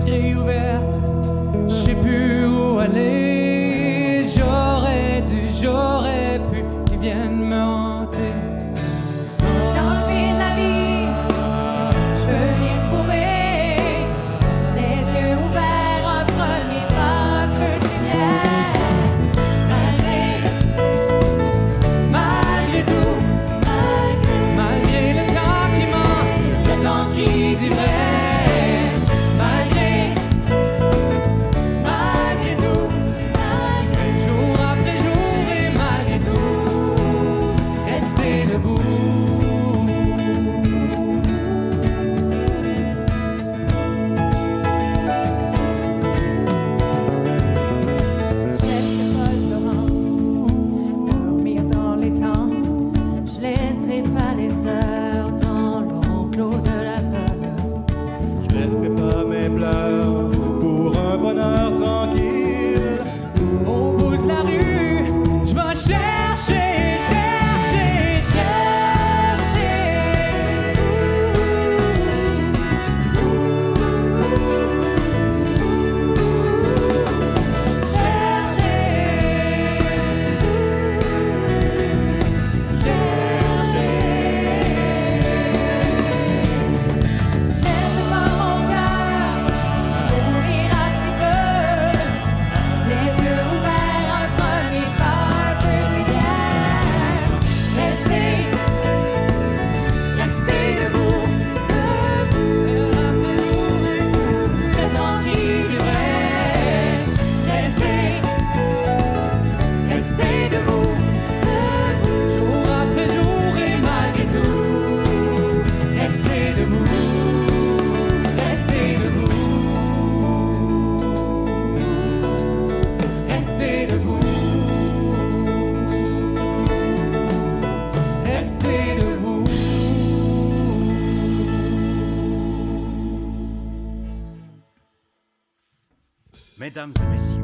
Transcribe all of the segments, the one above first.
grille ouverte, je sais plus où aller. J'aurais pu qu'ils viennent me hanter. Dans le fil de la vie, je peux m'y retrouver. Les yeux ouverts, reprenez pas un peu de lumière. Malgré tout, malgré le temps qui manque, le temps qui dit vrai. Malgré tout, jour après jour et malgré tout, rester debout. Je laisserai pas le torrent dormir dans les temps. Je laisserai pas les heures dans l'enclos de la peur. Je laisserai pas mes pleurs pour un bonheur tranquille. Au bout de la rue, je vais chercher. Je laisse pas mon cœur mourir un petit peu. Les yeux ouverts, reprenez pas un peu de lumière. Restez debout, le temps qui durait. Restez debout, Jour après jour et malgré tout, restez debout, restez debout, restez debout, restez debout. Mesdames et messieurs,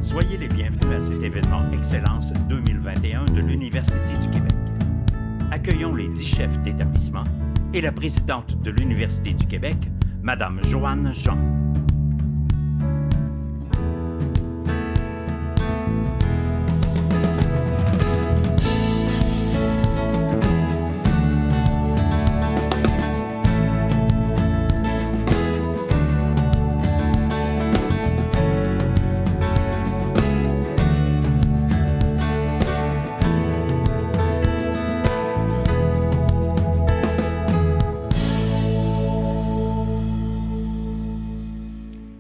soyez les bienvenus à cet événement Excellence 2021 de l'Université du Québec. Accueillons les 10 chefs d'établissement et la présidente de l'Université du Québec, Madame Joanne Jean.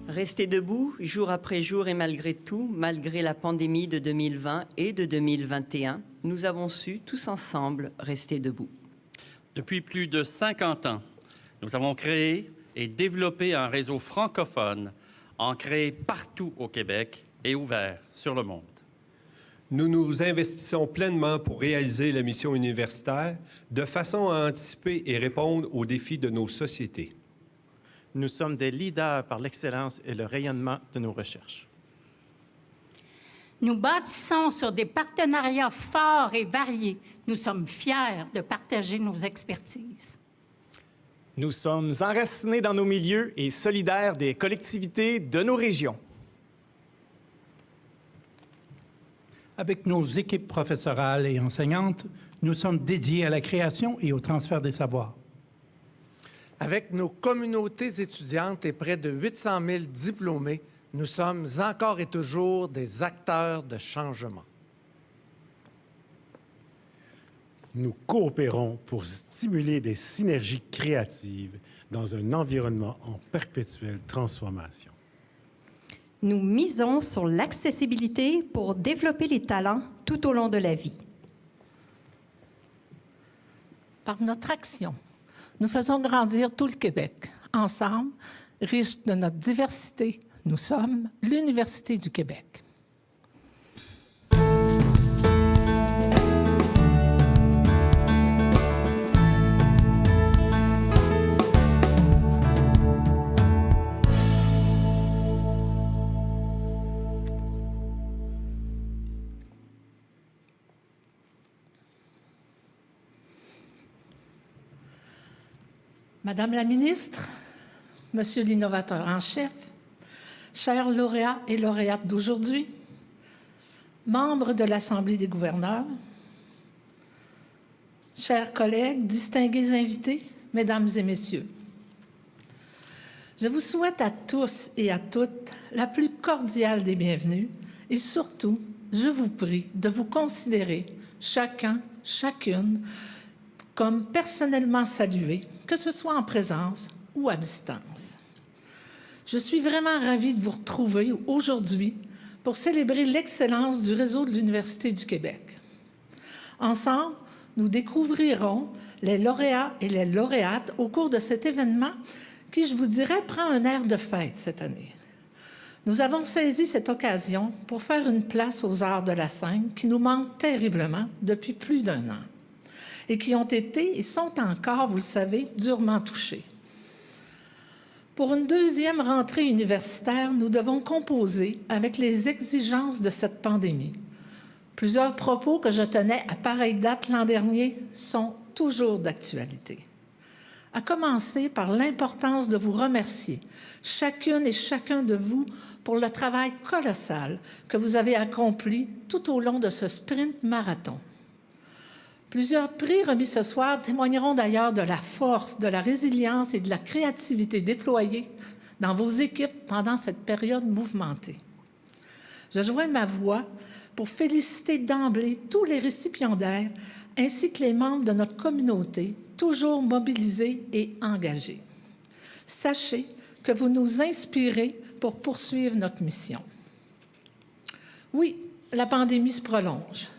Rester debout, jour après jour et malgré tout, malgré la pandémie de 2020 et de 2021, nous avons su tous ensemble rester debout. Depuis plus de 50 ans, nous avons créé et développé un réseau francophone ancré partout au Québec et ouvert sur le monde. Nous nous investissons pleinement pour réaliser la mission universitaire de façon à anticiper et répondre aux défis de nos sociétés. Nous sommes des leaders par l'excellence et le rayonnement de nos recherches. Nous bâtissons sur des partenariats forts et variés. Nous sommes fiers de partager nos expertises. Nous sommes enracinés dans nos milieux et solidaires des collectivités de nos régions. Avec nos équipes professorales et enseignantes, nous sommes dédiés à la création et au transfert des savoirs. Avec nos communautés étudiantes et près de 800 000 diplômés, nous sommes encore et toujours des acteurs de changement. Nous coopérons pour stimuler des synergies créatives dans un environnement en perpétuelle transformation. Nous misons sur l'accessibilité pour développer les talents tout au long de la vie. Par notre action, nous faisons grandir tout le Québec. Ensemble, riches de notre diversité, nous sommes l'Université du Québec. Madame la ministre, Monsieur l'innovateur en chef, chers lauréats et lauréates d'aujourd'hui, membres de l'Assemblée des gouverneurs, chers collègues, distingués invités, mesdames et messieurs, je vous souhaite à tous et à toutes la plus cordiale des bienvenues et surtout, je vous prie de vous considérer chacun, chacune, comme personnellement salué, que ce soit en présence ou à distance. Je suis vraiment ravie de vous retrouver aujourd'hui pour célébrer l'excellence du réseau de l'Université du Québec. Ensemble, nous découvrirons les lauréats et les lauréates au cours de cet événement qui, je vous dirais, prend un air de fête cette année. Nous avons saisi cette occasion pour faire une place aux arts de la scène qui nous manquent terriblement depuis plus d'1 an et qui ont été et sont encore, vous le savez, durement touchés. Pour une deuxième rentrée universitaire, nous devons composer avec les exigences de cette pandémie. Plusieurs propos que je tenais à pareille date l'an dernier sont toujours d'actualité. À commencer par l'importance de vous remercier, chacune et chacun de vous, pour le travail colossal que vous avez accompli tout au long de ce sprint marathon. Plusieurs prix remis ce soir témoigneront d'ailleurs de la force, de la résilience et de la créativité déployées dans vos équipes pendant cette période mouvementée. Je joins ma voix pour féliciter d'emblée tous les récipiendaires ainsi que les membres de notre communauté, toujours mobilisés et engagés. Sachez que vous nous inspirez pour poursuivre notre mission. Oui, la pandémie se prolonge.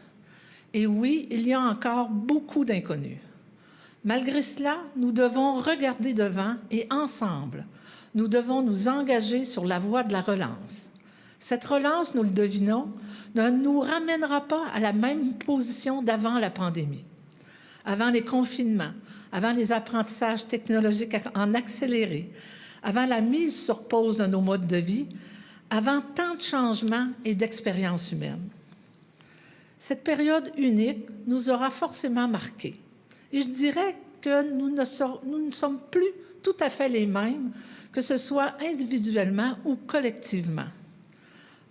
Et oui, il y a encore beaucoup d'inconnus. Malgré cela, nous devons regarder devant et ensemble, nous devons nous engager sur la voie de la relance. Cette relance, nous le devinons, ne nous ramènera pas à la même position d'avant la pandémie. Avant les confinements, avant les apprentissages technologiques en accéléré, avant la mise sur pause de nos modes de vie, avant tant de changements et d'expériences humaines. Cette période unique nous aura forcément marqués. Et je dirais que nous ne sommes plus tout à fait les mêmes, que ce soit individuellement ou collectivement.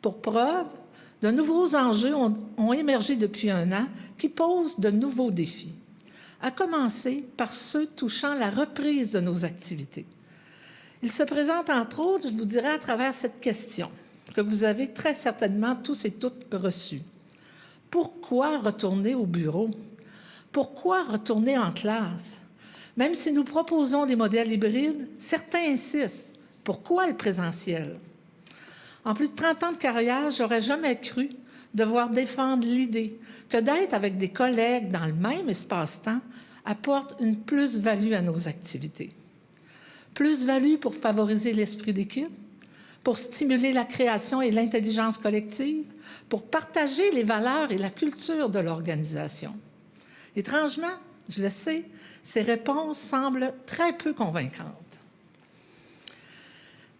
Pour preuve, de nouveaux enjeux ont émergé depuis 1 an qui posent de nouveaux défis, à commencer par ceux touchant la reprise de nos activités. Il se présente entre autres, je vous dirais, à travers cette question que vous avez très certainement tous et toutes reçue. Pourquoi retourner au bureau? Pourquoi retourner en classe? Même si nous proposons des modèles hybrides, certains insistent. Pourquoi le présentiel? En plus de 30 ans de carrière, j'aurais jamais cru devoir défendre l'idée que d'être avec des collègues dans le même espace-temps apporte une plus-value à nos activités. Plus-value pour favoriser l'esprit d'équipe, pour stimuler la création et l'intelligence collective, pour partager les valeurs et la culture de l'organisation. Étrangement, je le sais, ces réponses semblent très peu convaincantes.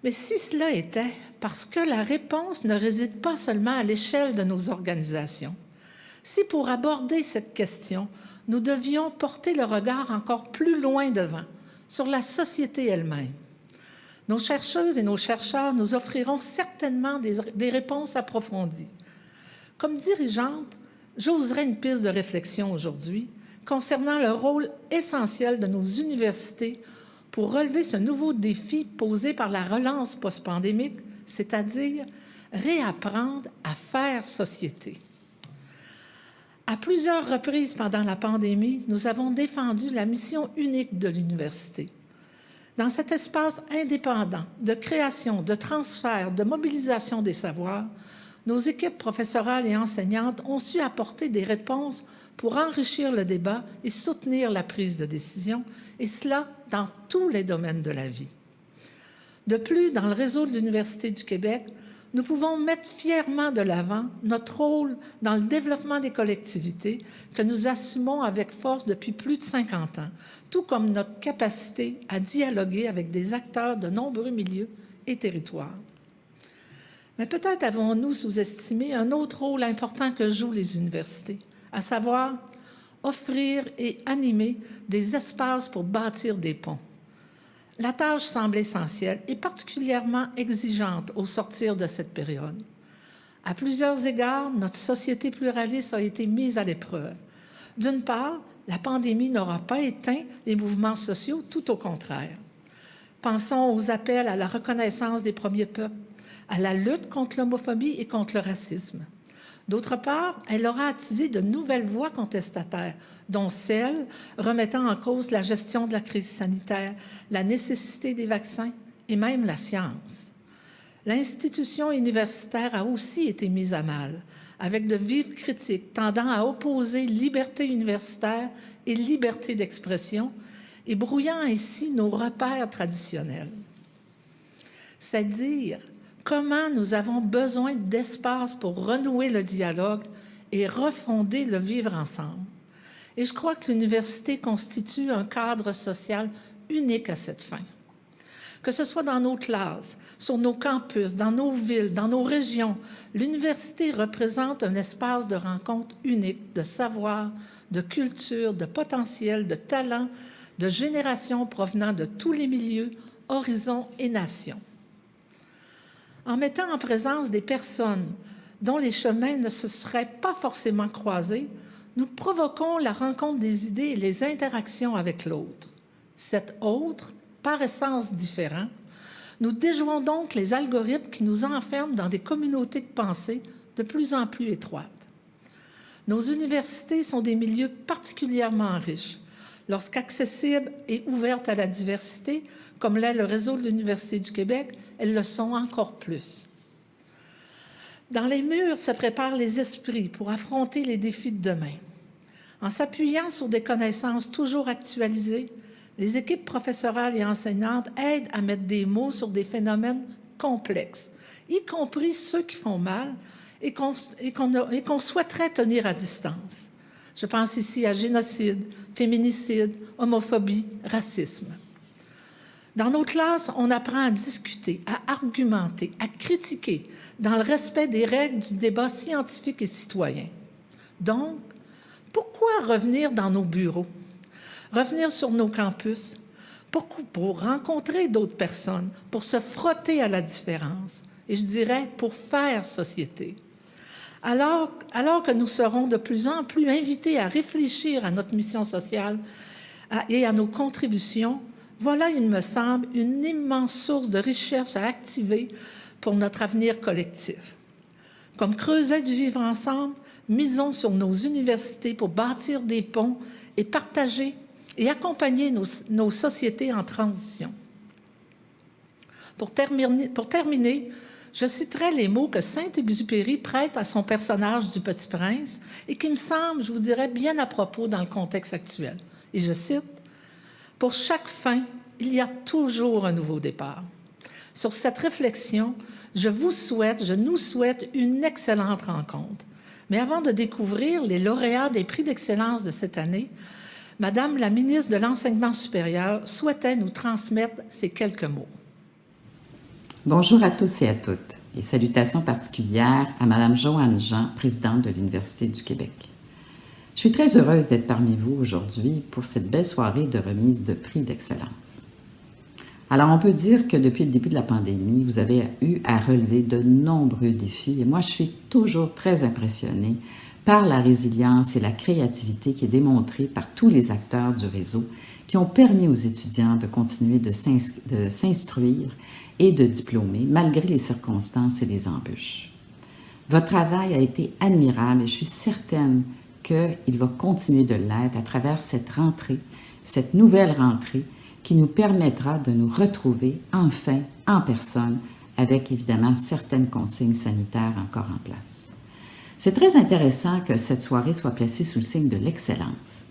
Mais si cela était parce que la réponse ne réside pas seulement à l'échelle de nos organisations, si pour aborder cette question, nous devions porter le regard encore plus loin devant, sur la société elle-même, nos chercheuses et nos chercheurs nous offriront certainement des réponses approfondies. Comme dirigeante, j'oserais une piste de réflexion aujourd'hui concernant le rôle essentiel de nos universités pour relever ce nouveau défi posé par la relance post-pandémique, c'est-à-dire réapprendre à faire société. À plusieurs reprises pendant la pandémie, nous avons défendu la mission unique de l'université. Dans cet espace indépendant de création, de transfert, de mobilisation des savoirs, nos équipes professorales et enseignantes ont su apporter des réponses pour enrichir le débat et soutenir la prise de décision, et cela dans tous les domaines de la vie. De plus, dans le réseau de l'Université du Québec, nous pouvons mettre fièrement de l'avant notre rôle dans le développement des collectivités que nous assumons avec force depuis plus de 50 ans, tout comme notre capacité à dialoguer avec des acteurs de nombreux milieux et territoires. Mais peut-être avons-nous sous-estimé un autre rôle important que jouent les universités, à savoir offrir et animer des espaces pour bâtir des ponts. La tâche semble essentielle et particulièrement exigeante au sortir de cette période. À plusieurs égards, notre société pluraliste a été mise à l'épreuve. D'une part, la pandémie n'aura pas éteint les mouvements sociaux, tout au contraire. Pensons aux appels à la reconnaissance des premiers peuples, à la lutte contre l'homophobie et contre le racisme. D'autre part, elle aura attisé de nouvelles voix contestataires, dont celles remettant en cause la gestion de la crise sanitaire, la nécessité des vaccins et même la science. L'institution universitaire a aussi été mise à mal, avec de vives critiques tendant à opposer liberté universitaire et liberté d'expression et brouillant ainsi nos repères traditionnels. C'est dire comment nous avons besoin d'espace pour renouer le dialogue et refonder le vivre ensemble. Et je crois que l'université constitue un cadre social unique à cette fin. Que ce soit dans nos classes, sur nos campus, dans nos villes, dans nos régions, l'université représente un espace de rencontre unique, de savoir, de culture, de potentiel, de talent, de générations provenant de tous les milieux, horizons et nations. En mettant en présence des personnes dont les chemins ne se seraient pas forcément croisés, nous provoquons la rencontre des idées et les interactions avec l'autre. Cet autre, par essence différent, nous déjouons donc les algorithmes qui nous enferment dans des communautés de pensée de plus en plus étroites. Nos universités sont des milieux particulièrement riches. Lorsqu'accessibles et ouvertes à la diversité, comme l'est le réseau de l'Université du Québec, elles le sont encore plus. Dans les murs se préparent les esprits pour affronter les défis de demain. En s'appuyant sur des connaissances toujours actualisées, les équipes professorales et enseignantes aident à mettre des mots sur des phénomènes complexes, y compris ceux qui font mal et qu'on souhaiterait tenir à distance. Je pense ici à génocide, féminicide, homophobie, racisme. Dans nos classes, on apprend à discuter, à argumenter, à critiquer dans le respect des règles du débat scientifique et citoyen. Donc, pourquoi revenir dans nos bureaux? Revenir sur nos campus? Pour rencontrer d'autres personnes, pour se frotter à la différence, et je dirais pour faire société. Alors que nous serons de plus en plus invités à réfléchir à notre mission sociale et à nos contributions, voilà, il me semble, une immense source de recherche à activer pour notre avenir collectif. Comme creuset du vivre ensemble, misons sur nos universités pour bâtir des ponts et partager et accompagner nos sociétés en transition. Pour terminer, je citerai les mots que Saint-Exupéry prête à son personnage du Petit Prince et qui me semblent, je vous dirais, bien à propos dans le contexte actuel. Et je cite, « Pour chaque fin, il y a toujours un nouveau départ. » Sur cette réflexion, je nous souhaite une excellente rencontre. Mais avant de découvrir les lauréats des prix d'excellence de cette année, Madame la ministre de l'Enseignement supérieur souhaitait nous transmettre ces quelques mots. Bonjour à tous et à toutes, et salutations particulières à Madame Joanne Jean, présidente de l'Université du Québec. Je suis très heureuse d'être parmi vous aujourd'hui pour cette belle soirée de remise de prix d'excellence. Alors, on peut dire que depuis le début de la pandémie, vous avez eu à relever de nombreux défis, et moi, je suis toujours très impressionnée par la résilience et la créativité qui est démontrée par tous les acteurs du réseau qui ont permis aux étudiants de continuer de s'instruire et de diplômer malgré les circonstances et les embûches. Votre travail a été admirable et je suis certaine qu'il va continuer de l'être à travers cette rentrée, cette nouvelle rentrée qui nous permettra de nous retrouver enfin en personne avec évidemment certaines consignes sanitaires encore en place. C'est très intéressant que cette soirée soit placée sous le signe de l'excellence.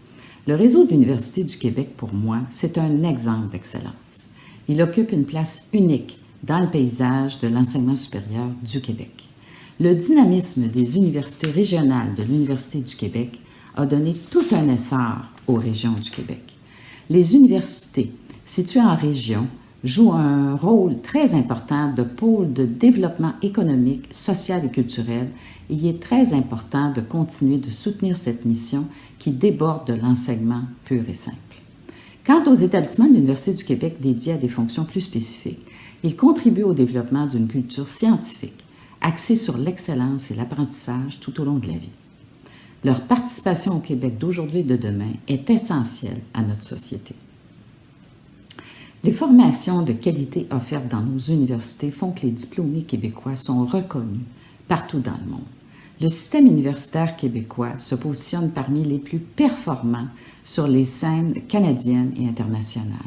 Le réseau de l'Université du Québec, pour moi, c'est un exemple d'excellence. Il occupe une place unique dans le paysage de l'enseignement supérieur du Québec. Le dynamisme des universités régionales de l'Université du Québec a donné tout un essor aux régions du Québec. Les universités situées en région jouent un rôle très important de pôle de développement économique, social et culturel. Et il est très important de continuer de soutenir cette mission qui déborde de l'enseignement pur et simple. Quant aux établissements de l'Université du Québec dédiés à des fonctions plus spécifiques, ils contribuent au développement d'une culture scientifique axée sur l'excellence et l'apprentissage tout au long de la vie. Leur participation au Québec d'aujourd'hui et de demain est essentielle à notre société. Les formations de qualité offertes dans nos universités font que les diplômés québécois sont reconnus partout dans le monde. Le système universitaire québécois se positionne parmi les plus performants sur les scènes canadiennes et internationales.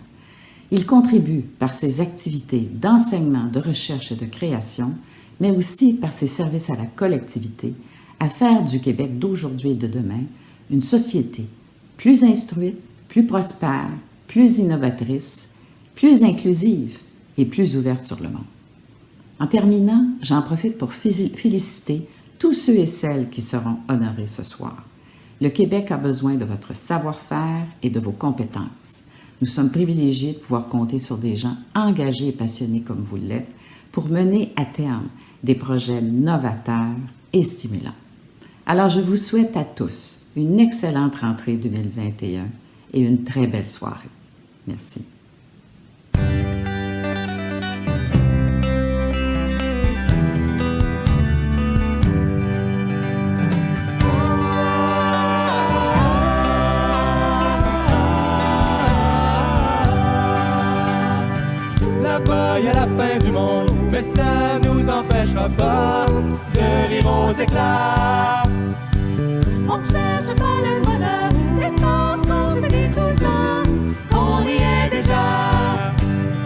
Il contribue par ses activités d'enseignement, de recherche et de création, mais aussi par ses services à la collectivité, à faire du Québec d'aujourd'hui et de demain une société plus instruite, plus prospère, plus innovatrice, plus inclusive et plus ouverte sur le monde. En terminant, j'en profite pour féliciter tous ceux et celles qui seront honorés ce soir. Le Québec a besoin de votre savoir-faire et de vos compétences. Nous sommes privilégiés de pouvoir compter sur des gens engagés et passionnés comme vous l'êtes pour mener à terme des projets novateurs et stimulants. Alors, je vous souhaite à tous une excellente rentrée 2021 et une très belle soirée. Merci. Là-bas, y a la fin du monde, mais ça nous empêchera pas de rire aux éclats. On cherche pas le bonheur, c'est parce qu'on se dit tout le temps qu'on y est déjà.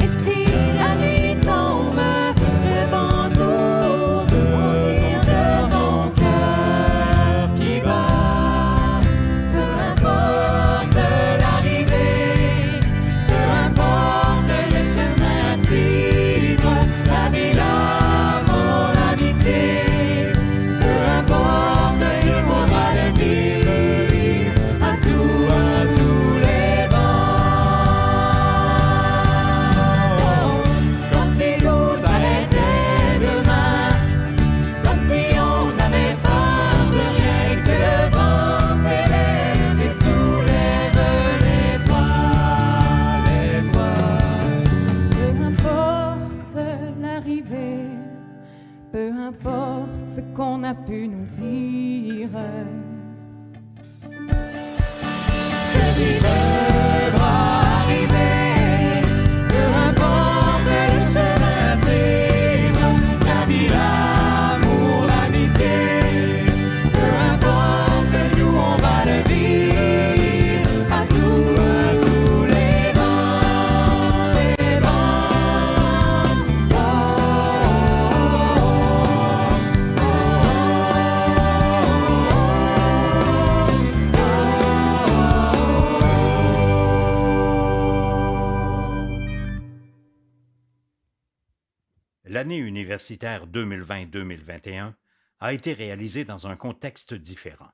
Et si la nuit tombe, le vent tourne, on tire de ton cœur qui bat. Peu importe l'arrivée, peu importe le chemin à suivre, la vie, l'amour, l'amitié, peu importe, il faudra le vivre à tous les vents. Comme si tout s'arrêtait demain, comme si on n'avait peur de rien, que le vent s'élève et soulève l'étoile. Peu importe l'arrivée, peu importe ce qu'on a pu nous dire, ce qui devra arriver, peu importe le chemin à suivre, la vie, l'amour, l'amitié, peu importe, nous on va le vivre à tous les vents, les vents. L'année universitaire 2020-2021 a été réalisée dans un contexte différent.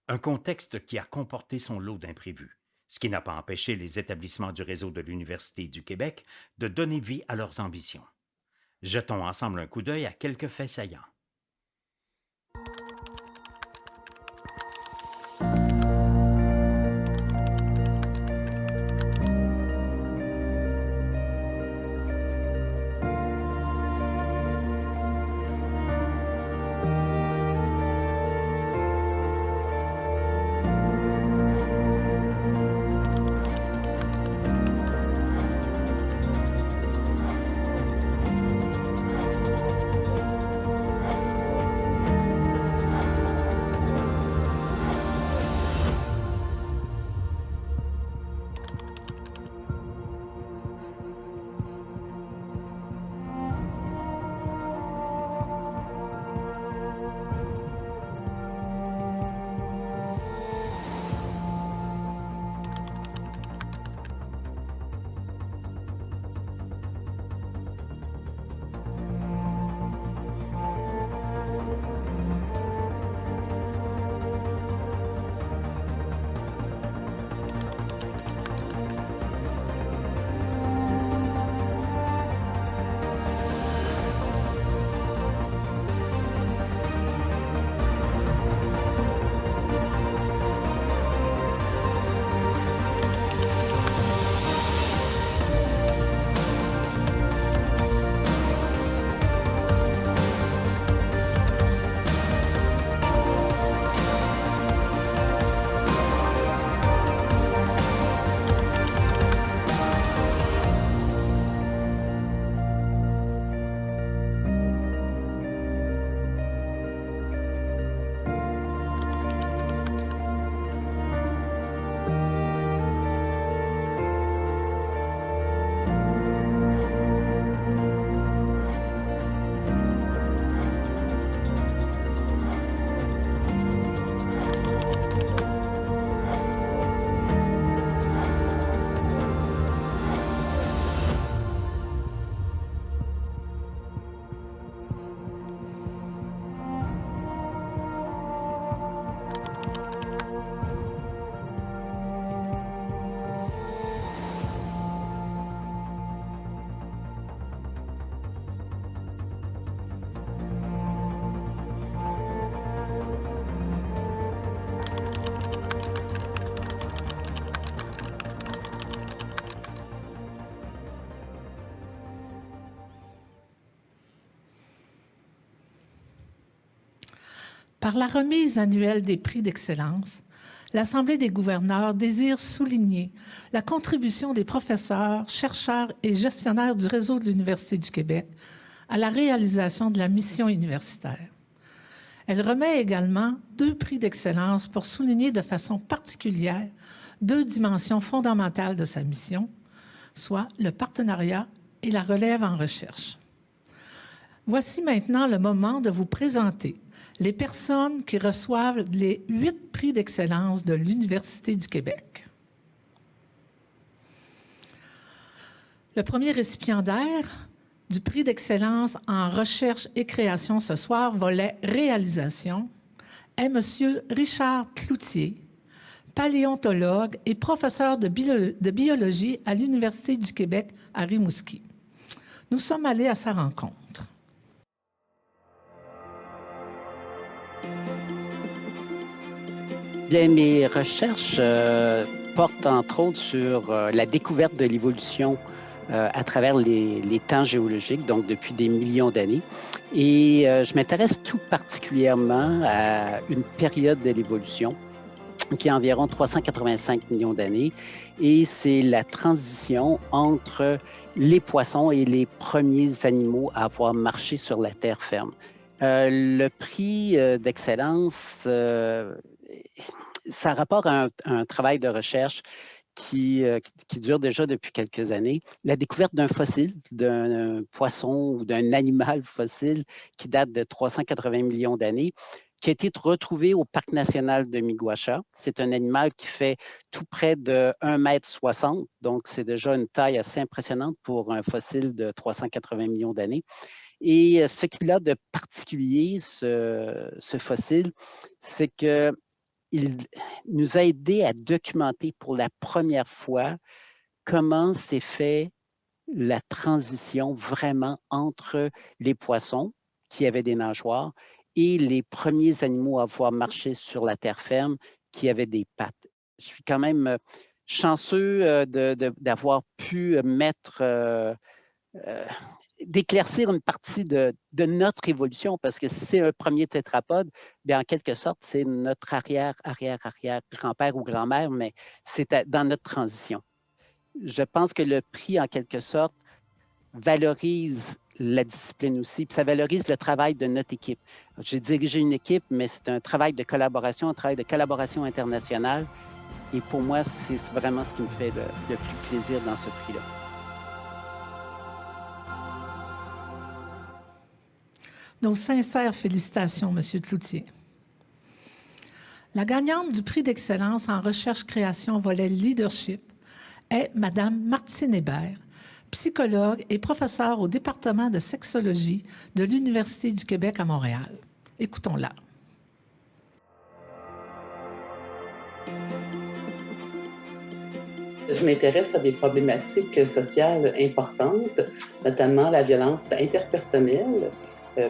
Un contexte qui a comporté son lot d'imprévus, ce qui n'a pas empêché les établissements du réseau de l'Université du Québec de donner vie à leurs ambitions. Jetons ensemble un coup d'œil à quelques faits saillants. Par la remise annuelle des prix d'excellence, l'Assemblée des gouverneurs désire souligner la contribution des professeurs, chercheurs et gestionnaires du réseau de l'Université du Québec à la réalisation de la mission universitaire. Elle remet également 2 prix d'excellence pour souligner de façon particulière 2 dimensions fondamentales de sa mission, soit le partenariat et la relève en recherche. Voici maintenant le moment de vous présenter les personnes qui reçoivent les 8 prix d'excellence de l'Université du Québec. Le premier récipiendaire du prix d'excellence en recherche et création ce soir, volet réalisation, est M. Richard Cloutier, paléontologue et professeur de biologie à l'Université du Québec à Rimouski. Nous sommes allés à sa rencontre. Bien, mes recherches portent entre autres sur la découverte de l'évolution à travers les temps géologiques, donc depuis des millions d'années. Et je m'intéresse tout particulièrement à une période de l'évolution qui est environ 385 millions d'années. Et c'est la transition entre les poissons et les premiers animaux à avoir marché sur la terre ferme. Le prix d'excellence, ça rapporte à un travail de recherche qui dure déjà depuis quelques années. La découverte d'un fossile, d'un poisson ou d'un animal fossile qui date de 380 millions d'années, qui a été retrouvé au Parc national de Miguasha. C'est un animal qui fait tout près de 1,60 m, donc c'est déjà une taille assez impressionnante pour un fossile de 380 millions d'années. Et ce qu'il a de particulier, ce fossile, c'est que il nous a aidé à documenter pour la première fois comment s'est fait la transition vraiment entre les poissons qui avaient des nageoires et les premiers animaux à avoir marché sur la terre ferme qui avaient des pattes. Je suis quand même chanceux d'avoir pu d'éclaircir une partie de notre évolution, parce que si c'est un premier tétrapode, bien en quelque sorte, c'est notre arrière-grand-père ou grand-mère, mais c'est dans notre transition. Je pense que le prix, en quelque sorte, valorise la discipline aussi, puis ça valorise le travail de notre équipe. J'ai dirigé une équipe, mais c'est un travail de collaboration, un travail de collaboration internationale, et pour moi, c'est vraiment ce qui me fait le plus plaisir dans ce prix-là. Nos sincères félicitations, M. Cloutier. La gagnante du prix d'excellence en recherche-création volet leadership est Mme Martine Hébert, psychologue et professeure au département de sexologie de l'Université du Québec à Montréal. Écoutons-la. Je m'intéresse à des problématiques sociales importantes, notamment la violence interpersonnelle.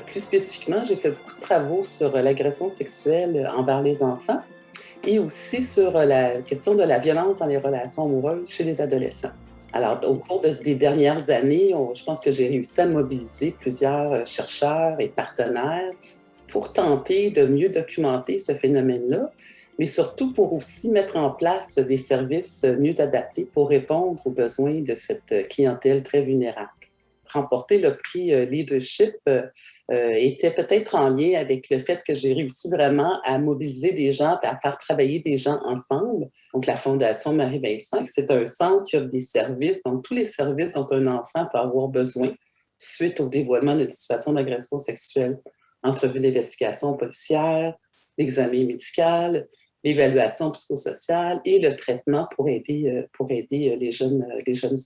Plus spécifiquement, j'ai fait beaucoup de travaux sur l'agression sexuelle envers les enfants et aussi sur la question de la violence dans les relations amoureuses chez les adolescents. Alors, au cours des dernières années, je pense que j'ai réussi à mobiliser plusieurs chercheurs et partenaires pour tenter de mieux documenter ce phénomène-là, mais surtout pour aussi mettre en place des services mieux adaptés pour répondre aux besoins de cette clientèle très vulnérable. Remporter le prix Leadership était peut-être en lien avec le fait que j'ai réussi vraiment à mobiliser des gens et à faire travailler des gens ensemble. Donc, la Fondation Marie-Vincent, c'est un centre qui offre des services, donc tous les services dont un enfant peut avoir besoin suite au dévoilement d'une situation d'agression sexuelle. Entrevue d'investigation policière, l'examen médical, l'évaluation psychosociale et le traitement pour aider les jeunes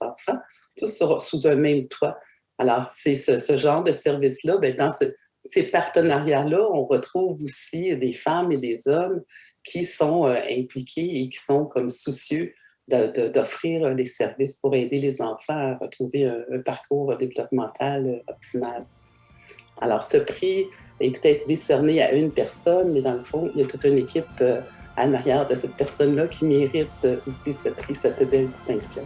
enfants, tous sous un même toit. Alors, c'est ce genre de service-là, bien, dans ces partenariats-là, on retrouve aussi des femmes et des hommes qui sont impliqués et qui sont comme soucieux d'offrir les services pour aider les enfants à retrouver un parcours développemental optimal. Alors, ce prix est peut-être décerné à une personne, mais dans le fond, il y a toute une équipe en arrière de cette personne-là qui mérite aussi ce prix, cette belle distinction.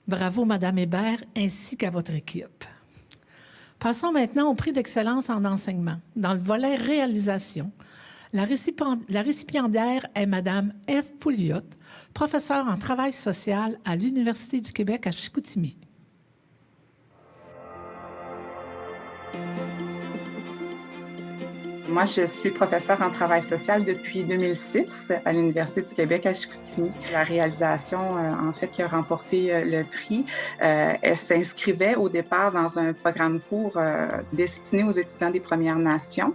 Bravo, Madame Hébert, ainsi qu'à votre équipe. Passons maintenant au prix d'excellence en enseignement. Dans le volet réalisation, la récipiendaire est Madame Ève Pouliot, professeure en travail social à l'Université du Québec à Chicoutimi. Moi, je suis professeure en travail social depuis 2006 à l'Université du Québec à Chicoutimi. La réalisation, en fait, qui a remporté le prix, elle s'inscrivait au départ dans un programme court destiné aux étudiants des Premières Nations.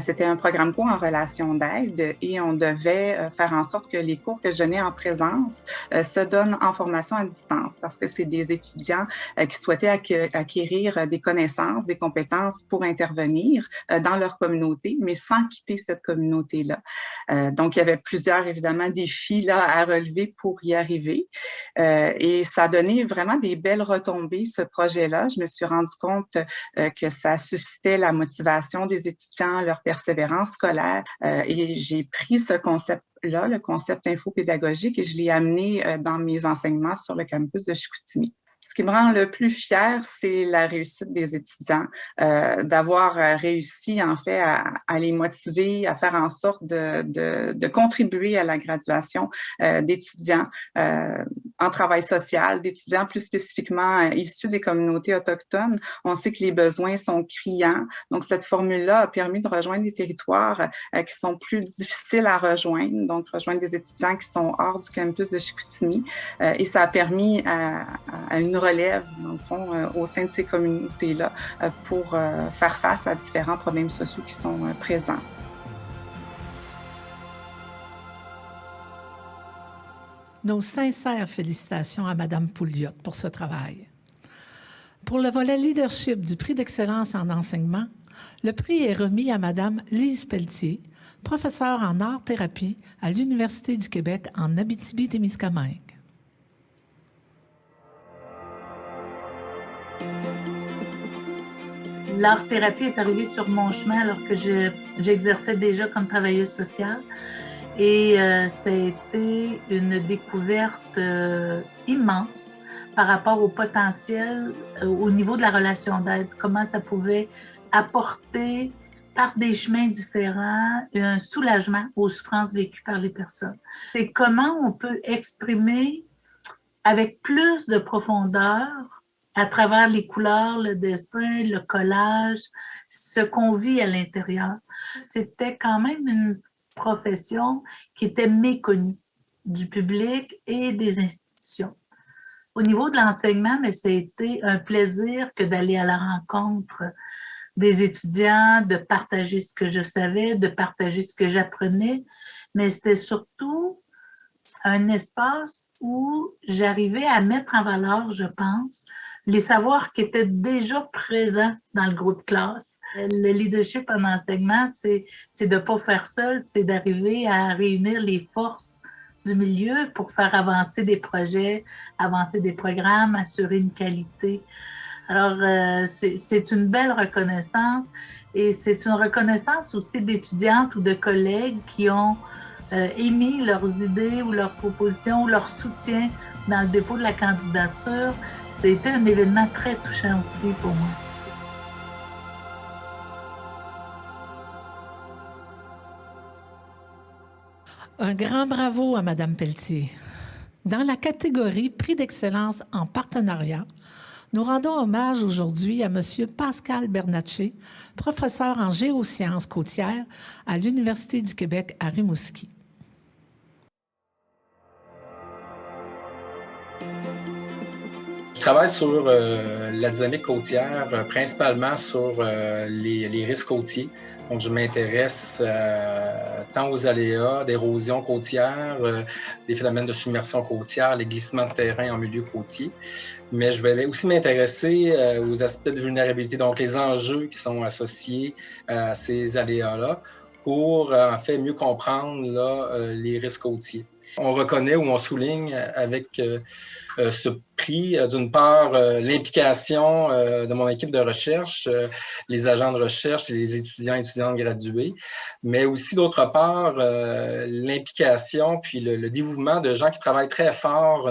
C'était un programme court en relation d'aide et on devait faire en sorte que les cours que je donnais en présence se donnent en formation à distance parce que c'est des étudiants qui souhaitaient acquérir des connaissances, des compétences pour intervenir dans leur communauté, mais sans quitter cette communauté-là. Donc, il y avait plusieurs, évidemment, défis là, à relever pour y arriver. Et ça a donné vraiment des belles retombées, ce projet-là. Je me suis rendu compte que ça suscitait la motivation des étudiants, leur persévérance scolaire. Et j'ai pris ce concept-là, le concept infopédagogique, et je l'ai amené dans mes enseignements sur le campus de Chicoutimi. Ce qui me rend le plus fière, c'est la réussite des étudiants, d'avoir réussi en fait à les motiver, à faire en sorte de contribuer à la graduation d'étudiants en travail social, d'étudiants plus spécifiquement issus des communautés autochtones. On sait que les besoins sont criants, donc cette formule-là a permis de rejoindre des territoires qui sont plus difficiles à rejoindre, donc rejoindre des étudiants qui sont hors du campus de Chicoutimi, et ça a permis à une relève, dans le fond, au sein de ces communautés-là pour faire face à différents problèmes sociaux qui sont présents. Nos sincères félicitations à Mme Pouliot pour ce travail. Pour le volet leadership du prix d'excellence en enseignement, le prix est remis à Mme Lise Pelletier, professeure en art-thérapie à l'Université du Québec en Abitibi-Témiscamingue. L'art-thérapie est arrivée sur mon chemin alors que j'exerçais déjà comme travailleuse sociale. Et ça a été une découverte immense par rapport au potentiel au niveau de la relation d'aide, comment ça pouvait apporter par des chemins différents un soulagement aux souffrances vécues par les personnes. C'est comment on peut exprimer avec plus de profondeur à travers les couleurs, le dessin, le collage, ce qu'on vit à l'intérieur. C'était quand même une profession qui était méconnue du public et des institutions. Au niveau de l'enseignement, mais ça a été un plaisir que d'aller à la rencontre des étudiants, de partager ce que je savais, de partager ce que j'apprenais, mais c'était surtout un espace où j'arrivais à mettre en valeur, je pense, les savoirs qui étaient déjà présents dans le groupe classe. Le leadership en enseignement, c'est de ne pas faire seul, c'est d'arriver à réunir les forces du milieu pour faire avancer des projets, avancer des programmes, assurer une qualité. Alors, c'est une belle reconnaissance et c'est une reconnaissance aussi d'étudiantes ou de collègues qui ont émis leurs idées ou leurs propositions ou leur soutien dans le dépôt de la candidature. C'était un événement très touchant aussi pour moi. Un grand bravo à Mme Pelletier. Dans la catégorie Prix d'excellence en partenariat, nous rendons hommage aujourd'hui à M. Pascal Bernatchez, professeur en géosciences côtières à l'Université du Québec à Rimouski. Je travaille sur la dynamique côtière, principalement sur les risques côtiers. Donc, je m'intéresse tant aux aléas d'érosion côtière, des phénomènes de submersion côtière, les glissements de terrain en milieu côtier. Mais je vais aussi m'intéresser aux aspects de vulnérabilité, donc les enjeux qui sont associés à ces aléas-là pour en fait mieux comprendre là, les risques côtiers. On reconnaît ou on souligne avec ce prix, d'une part, l'implication de mon équipe de recherche, les agents de recherche et les étudiants et étudiantes gradués, mais aussi, d'autre part, l'implication puis le dévouement de gens qui travaillent très fort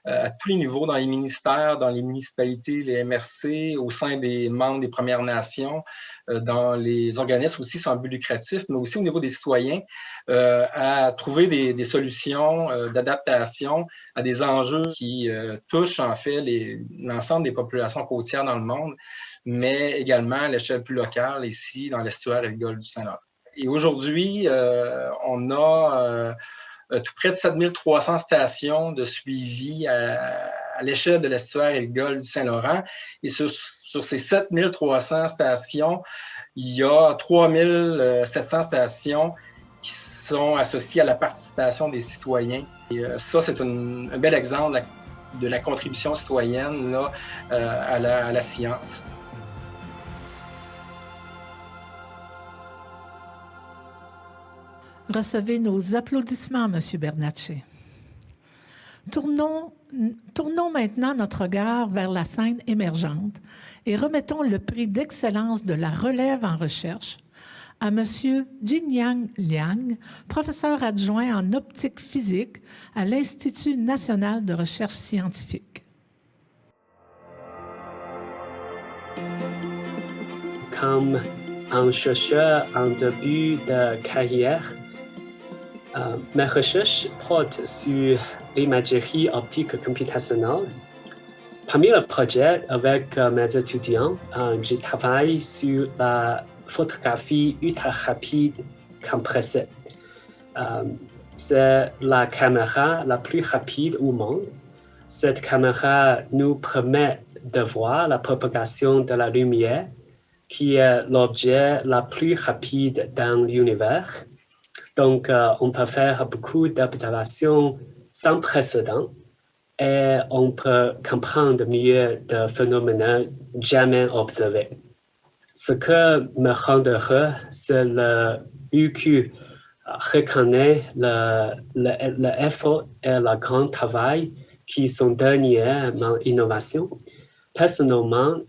à tous les niveaux, dans les ministères, dans les municipalités, les MRC, au sein des membres des Premières Nations, dans les organismes aussi sans but lucratif, mais aussi au niveau des citoyens, à trouver des solutions d'adaptation à des enjeux qui touchent en fait l'ensemble des populations côtières dans le monde, mais également à l'échelle plus locale, ici, dans l'estuaire et le golfe du Saint-Laurent. Et aujourd'hui, on a tout près de 7300 stations de suivi à l'échelle de l'estuaire et le golfe du Saint-Laurent. Et sur ces 7300 stations, il y a 3700 stations qui sont associées à la participation des citoyens. Et ça, c'est un bel exemple de la contribution citoyenne là, à la science. Recevez nos applaudissements, M. Bernatchez. Tournons maintenant notre regard vers la scène émergente et remettons le prix d'excellence de la relève en recherche à M. Jinyang Liang, professeur adjoint en optique physique à l'Institut national de recherche scientifique. Comme un chercheur en début de carrière, mes recherches portent sur l'imagerie optique computationnelle. Parmi les projets avec mes étudiants, je travaille sur la photographie ultra rapide compressée. C'est la caméra la plus rapide au monde. Cette caméra nous permet de voir la propagation de la lumière, qui est l'objet le plus rapide dans l'univers. Donc, on peut faire beaucoup d'observations sans précédent et on peut comprendre mieux des phénomènes jamais observés. Ce que me rend heureux, c'est le UQ reconnaît l'effort et le grand travail qui sont derniers dans l'innovation. Personnellement,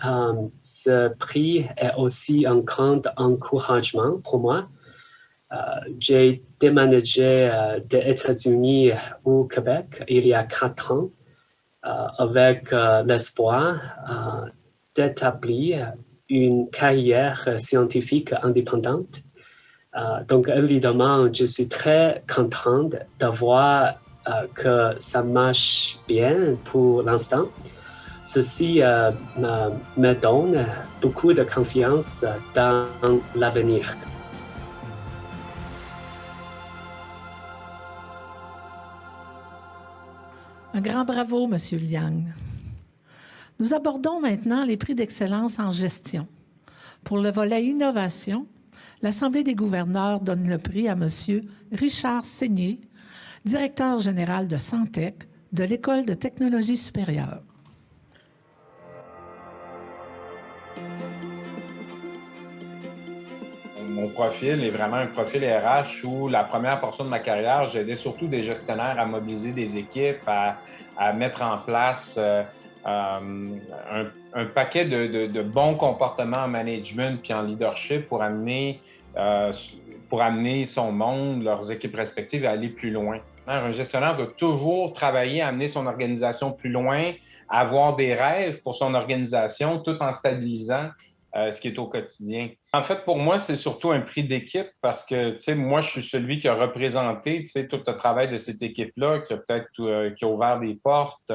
ce prix est aussi un grand encouragement pour moi. J'ai déménagé des États-Unis au Québec il y a 4 ans avec l'espoir d'établir une carrière scientifique indépendante. Donc, évidemment, je suis très contente de voir que ça marche bien pour l'instant. Ceci me donne beaucoup de confiance dans l'avenir. Un grand bravo, M. Liang. Nous abordons maintenant les prix d'excellence en gestion. Pour le volet innovation, l'Assemblée des gouverneurs donne le prix à M. Richard Seigné, directeur général de Santec de l'École de technologie supérieure. Mon profil est vraiment un profil RH où la première portion de ma carrière, j'ai aidé surtout des gestionnaires à mobiliser des équipes, à mettre en place un paquet de bons comportements en management puis en leadership pour amener son monde, leurs équipes respectives à aller plus loin. Un gestionnaire doit toujours travailler à amener son organisation plus loin, avoir des rêves pour son organisation tout en stabilisant ce qui est au quotidien. En fait, pour moi, c'est surtout un prix d'équipe parce que, tu sais, moi, je suis celui qui a représenté, tu sais, tout le travail de cette équipe-là, qui a ouvert des portes.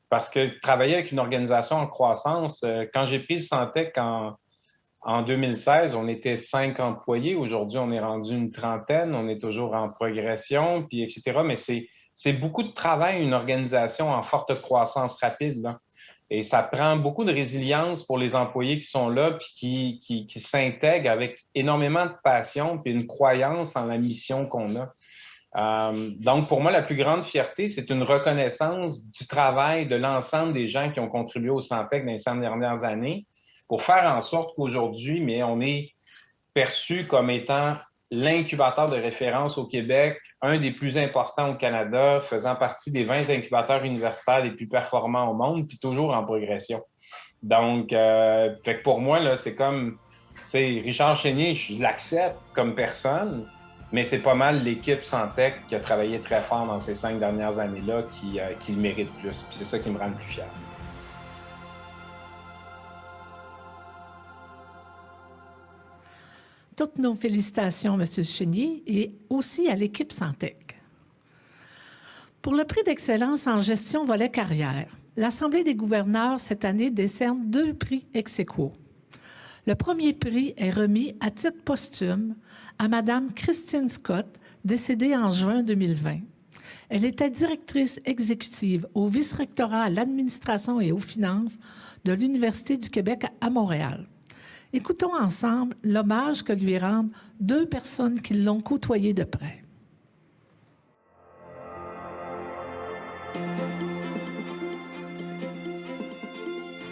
Parce que travailler avec une organisation en croissance, quand j'ai pris Santec en 2016, on était 5 employés. Aujourd'hui, on est rendu une trentaine. On est toujours en progression, puis etc. Mais c'est beaucoup de travail, une organisation en forte croissance rapide, là. Et ça prend beaucoup de résilience pour les employés qui sont là puis qui s'intègrent avec énormément de passion puis une croyance en la mission qu'on a. Donc, pour moi, la plus grande fierté, c'est une reconnaissance du travail de l'ensemble des gens qui ont contribué au Santec dans les 5 dernières années pour faire en sorte qu'aujourd'hui, mais on est perçu comme étant l'incubateur de référence au Québec, un des plus importants au Canada, faisant partie des 20 incubateurs universitaires les plus performants au monde, puis toujours en progression. Donc, fait que pour moi, là, c'est comme, Richard Chénier, je l'accepte comme personne, mais c'est pas mal l'équipe Santec qui a travaillé très fort dans ces 5 dernières années-là qui le mérite plus. Puis c'est ça qui me rend le plus fier. Toutes nos félicitations, M. Chénier, et aussi à l'équipe Santec. Pour le prix d'excellence en gestion volet carrière, l'Assemblée des gouverneurs, cette année, décerne 2 prix ex aequo. Le premier prix est remis à titre posthume à Mme Christine Scott, décédée en juin 2020. Elle était directrice exécutive au vice-rectorat à l'administration et aux finances de l'Université du Québec à Montréal. Écoutons ensemble l'hommage que lui rendent 2 personnes qui l'ont côtoyée de près.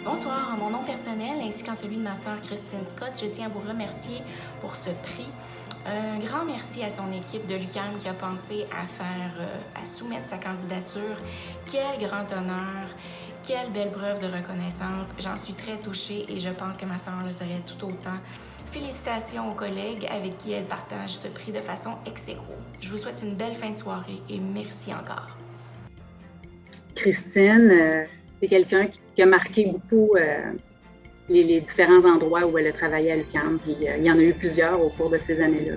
Bonsoir, en mon nom personnel ainsi qu'en celui de ma sœur Christine Scott, je tiens à vous remercier pour ce prix. Un grand merci à son équipe de l'UQAM qui a pensé à soumettre sa candidature. Quel grand honneur, quelle belle preuve de reconnaissance. J'en suis très touchée et je pense que ma sœur le serait tout autant. Félicitations aux collègues avec qui elle partage ce prix de façon ex aequo. Je vous souhaite une belle fin de soirée et merci encore. Christine, c'est quelqu'un qui a marqué beaucoup les différents endroits où elle a travaillé à l'UQAM, puis il y en a eu plusieurs au cours de ces années-là.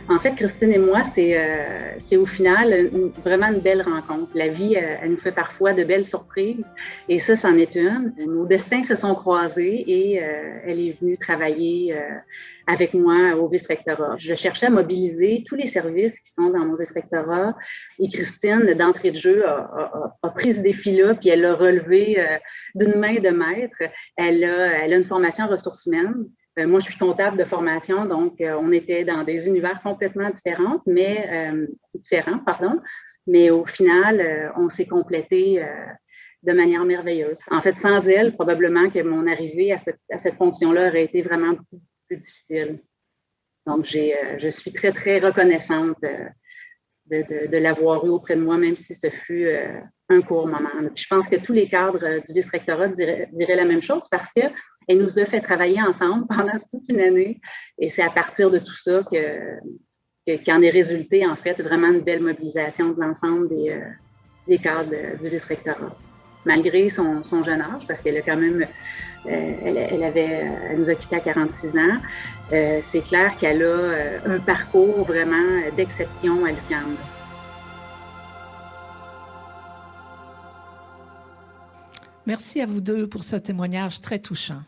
En fait, Christine et moi, c'est au final vraiment une belle rencontre. La vie, elle nous fait parfois de belles surprises et ça, c'en est une. Nos destins se sont croisés et elle est venue travailler avec moi au vice-rectorat. Je cherchais à mobiliser tous les services qui sont dans mon vice-rectorat et Christine, d'entrée de jeu, a pris ce défi-là puis elle l'a relevé d'une main de maître. Elle a une formation en ressources humaines. Moi, je suis comptable de formation, donc on était dans des univers complètement différents, mais au final, on s'est complétés de manière merveilleuse. En fait, sans elle, probablement que mon arrivée à cette fonction-là aurait été vraiment plus difficile. Donc, je suis très, très reconnaissante de l'avoir eu auprès de moi, même si ce fut un court moment. Puis, je pense que tous les cadres du vice-rectorat diraient la même chose parce que elle nous a fait travailler ensemble pendant toute une année et c'est à partir de tout ça qu'en est résulté, en fait, vraiment une belle mobilisation de l'ensemble des cadres du vice-rectorat. Malgré son jeune âge, parce qu'elle a quand même, elle nous a quittés à 46 ans, c'est clair qu'elle a un parcours vraiment d'exception à l'UQAM. Merci à vous deux pour ce témoignage très touchant.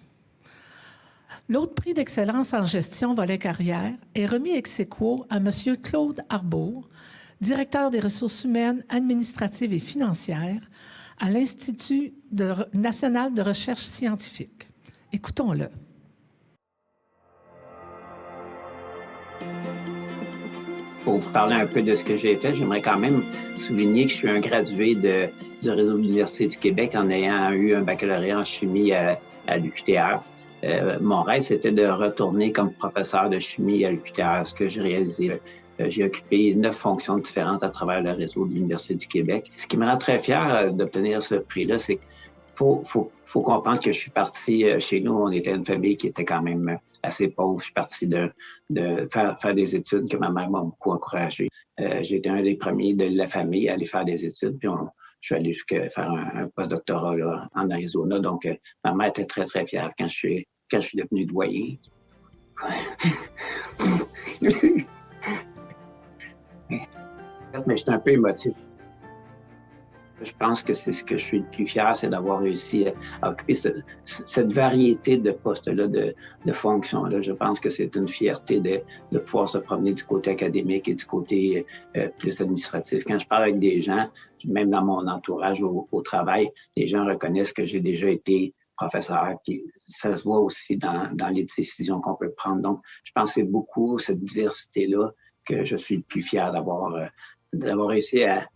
L'autre prix d'excellence en gestion volet carrière est remis ex aequo à M. Claude Arbour, directeur des ressources humaines, administratives et financières à l'Institut national de recherche scientifique. Écoutons-le. Pour vous parler un peu de ce que j'ai fait, j'aimerais quand même souligner que je suis un gradué du réseau de l'Université du Québec en ayant eu un baccalauréat en chimie à l'UQTR. Mon rêve, c'était de retourner comme professeur de chimie à l'UQTR, ce que j'ai réalisé. J'ai occupé 9 fonctions différentes à travers le réseau de l'Université du Québec. Ce qui me rend très fier d'obtenir ce prix-là, c'est qu'il faut comprendre que je suis parti chez nous, on était une famille qui était quand même assez pauvre. Je suis parti de faire des études que ma mère m'a beaucoup encouragé. J'ai été un des premiers de la famille à aller faire des études, puis je suis allé jusqu'à faire un postdoctorat là, en Arizona. Donc, ma mère était très, très fière quand je suis devenu doyen. Mais j'étais un peu émotif. Je pense que c'est ce que je suis le plus fier, c'est d'avoir réussi à occuper cette variété de postes-là, de fonctions-là. Je pense que c'est une fierté de pouvoir se promener du côté académique et du côté plus administratif. Quand je parle avec des gens, même dans mon entourage au travail, les gens reconnaissent que j'ai déjà été professeur, puis ça se voit aussi dans les décisions qu'on peut prendre. Donc, je pense que c'est beaucoup cette diversité-là que je suis le plus fier d'avoir réussi à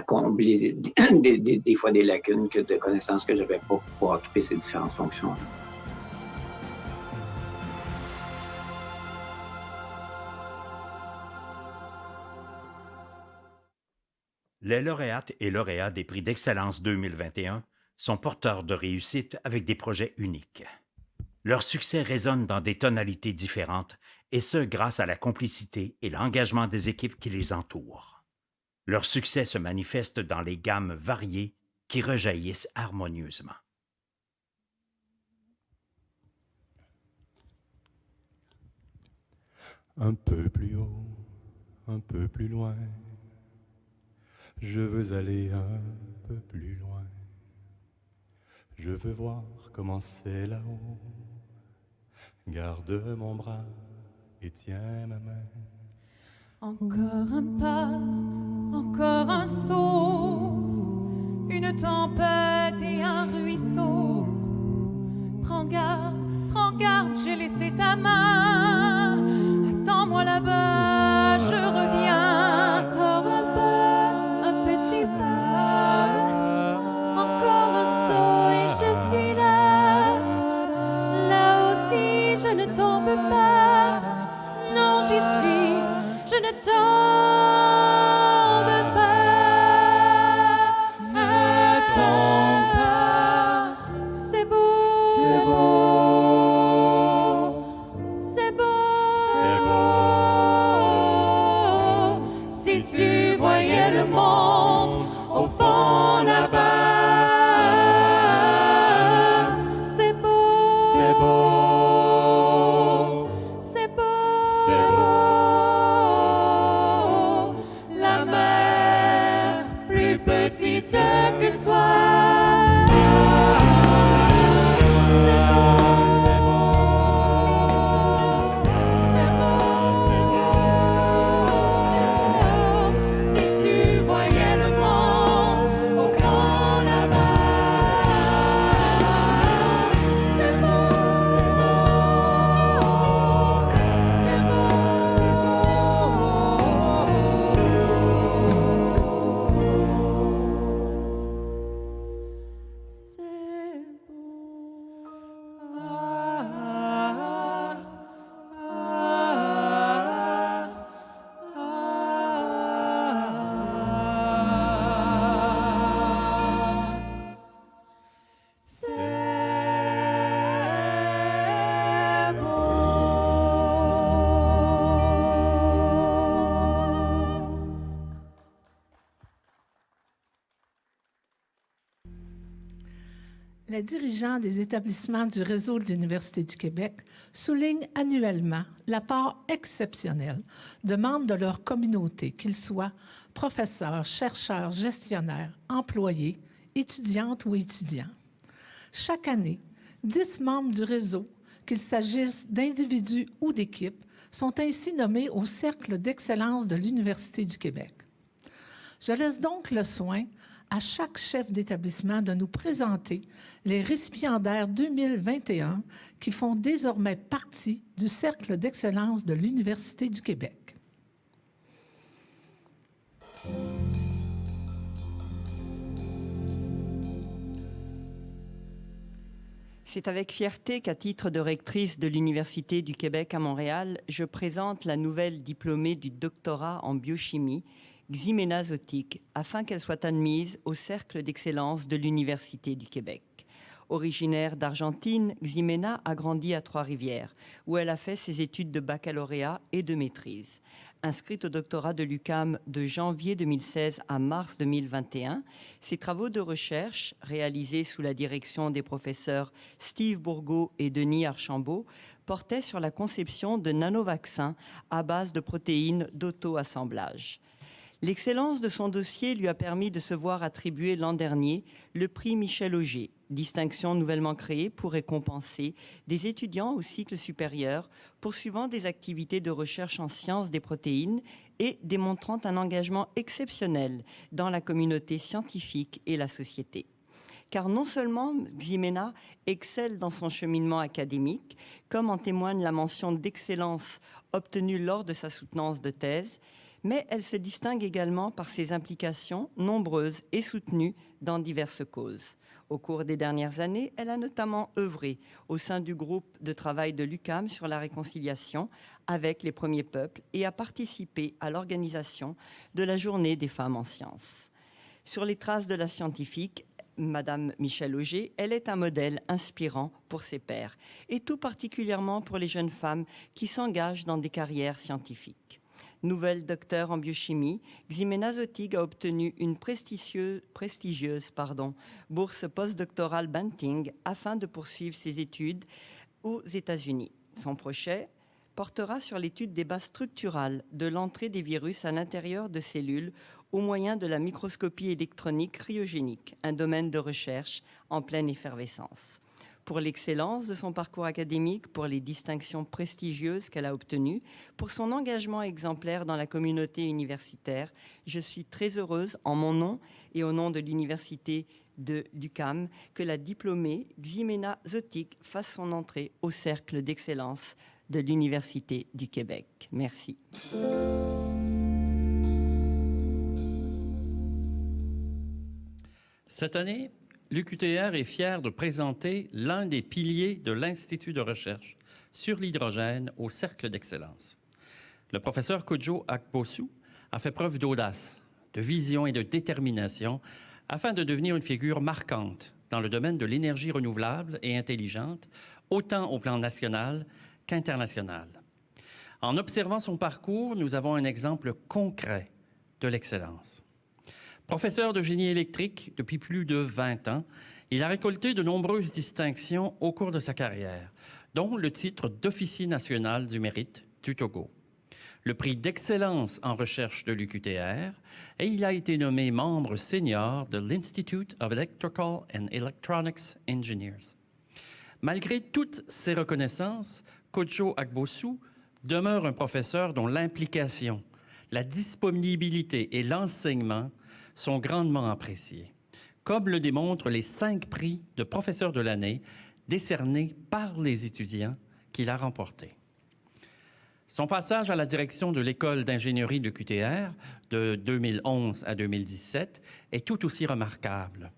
combler des fois des lacunes de connaissances que je n'avais pas pour pouvoir occuper ces différentes fonctions-là. Les lauréates et lauréats des prix d'excellence 2021 sont porteurs de réussite avec des projets uniques. Leur succès résonne dans des tonalités différentes, et ce grâce à la complicité et l'engagement des équipes qui les entourent. Leur succès se manifeste dans les gammes variées qui rejaillissent harmonieusement. Un peu plus haut, un peu plus loin, je veux aller un peu plus loin. Je veux voir comment c'est là-haut. Garde mon bras et tiens ma main. Encore un pas, encore un saut, une tempête et un ruisseau. Prends garde, j'ai laissé ta main. Attends-moi là-bas, je reviens. Encore un pas, un petit pas, encore un saut et je suis là. Là aussi, je ne tombe pas. Non, j'y suis, je ne tombe pas. Ne tombe pas. C'est beau, c'est beau, c'est beau, c'est beau. Si tu voyais le monde au fond là-bas, c'est beau, c'est beau, c'est beau, c'est beau. La mer plus petite que soi. Les dirigeants des établissements du réseau de l'Université du Québec soulignent annuellement l'apport exceptionnel de membres de leur communauté, qu'ils soient professeurs, chercheurs, gestionnaires, employés, étudiantes ou étudiants. Chaque année, 10 membres du réseau, qu'il s'agisse d'individus ou d'équipes, sont ainsi nommés au Cercle d'excellence de l'Université du Québec. Je laisse donc le soin à chaque chef d'établissement de nous présenter les récipiendaires 2021 qui font désormais partie du Cercle d'excellence de l'Université du Québec. C'est avec fierté qu'à titre de rectrice de l'Université du Québec à Montréal, je présente la nouvelle diplômée du doctorat en biochimie, Ximena Zotic, afin qu'elle soit admise au Cercle d'excellence de l'Université du Québec. Originaire d'Argentine, Ximena a grandi à Trois-Rivières, où elle a fait ses études de baccalauréat et de maîtrise. Inscrite au doctorat de l'UQAM de janvier 2016 à mars 2021, ses travaux de recherche, réalisés sous la direction des professeurs Steve Bourgault et Denis Archambault, portaient sur la conception de nanovaccins à base de protéines d'auto-assemblage. L'excellence de son dossier lui a permis de se voir attribuer l'an dernier le prix Michel Auger, distinction nouvellement créée pour récompenser des étudiants au cycle supérieur poursuivant des activités de recherche en sciences des protéines et démontrant un engagement exceptionnel dans la communauté scientifique et la société. Car non seulement Ximena excelle dans son cheminement académique, comme en témoigne la mention d'excellence obtenue lors de sa soutenance de thèse, mais elle se distingue également par ses implications nombreuses et soutenues dans diverses causes. Au cours des dernières années, elle a notamment œuvré au sein du groupe de travail de l'UQAM sur la réconciliation avec les premiers peuples et a participé à l'organisation de la Journée des femmes en sciences. Sur les traces de la scientifique, Madame Michèle Auger, elle est un modèle inspirant pour ses pairs, et tout particulièrement pour les jeunes femmes qui s'engagent dans des carrières scientifiques. Nouvelle docteure en biochimie, Ximena Zotig a obtenu une prestigieuse bourse postdoctorale Banting afin de poursuivre ses études aux États-Unis. Son projet portera sur l'étude des bases structurales de l'entrée des virus à l'intérieur de cellules au moyen de la microscopie électronique cryogénique, un domaine de recherche en pleine effervescence. Pour l'excellence de son parcours académique, pour les distinctions prestigieuses qu'elle a obtenues, pour son engagement exemplaire dans la communauté universitaire, je suis très heureuse, en mon nom et au nom de l'Université de l'UQAM, que la diplômée Ximena Zotig fasse son entrée au cercle d'excellence de l'Université du Québec. Merci. Cette année, l'UQTR est fier de présenter l'un des piliers de l'Institut de recherche sur l'hydrogène au Cercle d'excellence. Le professeur Kodjo Akpossou a fait preuve d'audace, de vision et de détermination afin de devenir une figure marquante dans le domaine de l'énergie renouvelable et intelligente, autant au plan national qu'international. En observant son parcours, nous avons un exemple concret de l'excellence. Professeur de génie électrique depuis plus de 20 ans, il a récolté de nombreuses distinctions au cours de sa carrière, dont le titre d'officier national du mérite du Togo, le prix d'excellence en recherche de l'UQTR, et il a été nommé membre senior de l'Institute of Electrical and Electronics Engineers. Malgré toutes ces reconnaissances, Kodjo Akpossou demeure un professeur dont l'implication, la disponibilité et l'enseignement sont grandement appréciés, comme le démontrent les 5 prix de professeur de l'année décernés par les étudiants qu'il a remportés. Son passage à la direction de l'école d'ingénierie de QTR de 2011 à 2017 est tout aussi remarquable.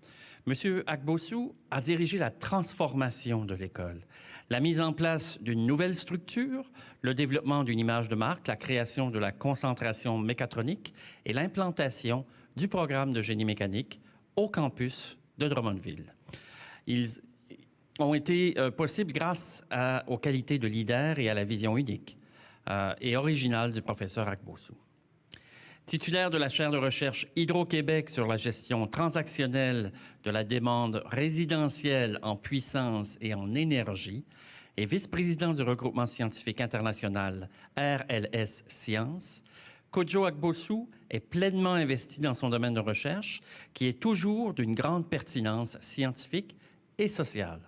M. Akpossou a dirigé la transformation de l'école, la mise en place d'une nouvelle structure, le développement d'une image de marque, la création de la concentration mécatronique et l'implantation du programme de génie mécanique au campus de Drummondville. Ils ont été possibles grâce aux qualités de leader et à la vision unique et originale du professeur Akpossou. Titulaire de la chaire de recherche Hydro-Québec sur la gestion transactionnelle de la demande résidentielle en puissance et en énergie et vice-président du regroupement scientifique international RLS Sciences, Kodjo Akpossou est pleinement investi dans son domaine de recherche qui est toujours d'une grande pertinence scientifique et sociale.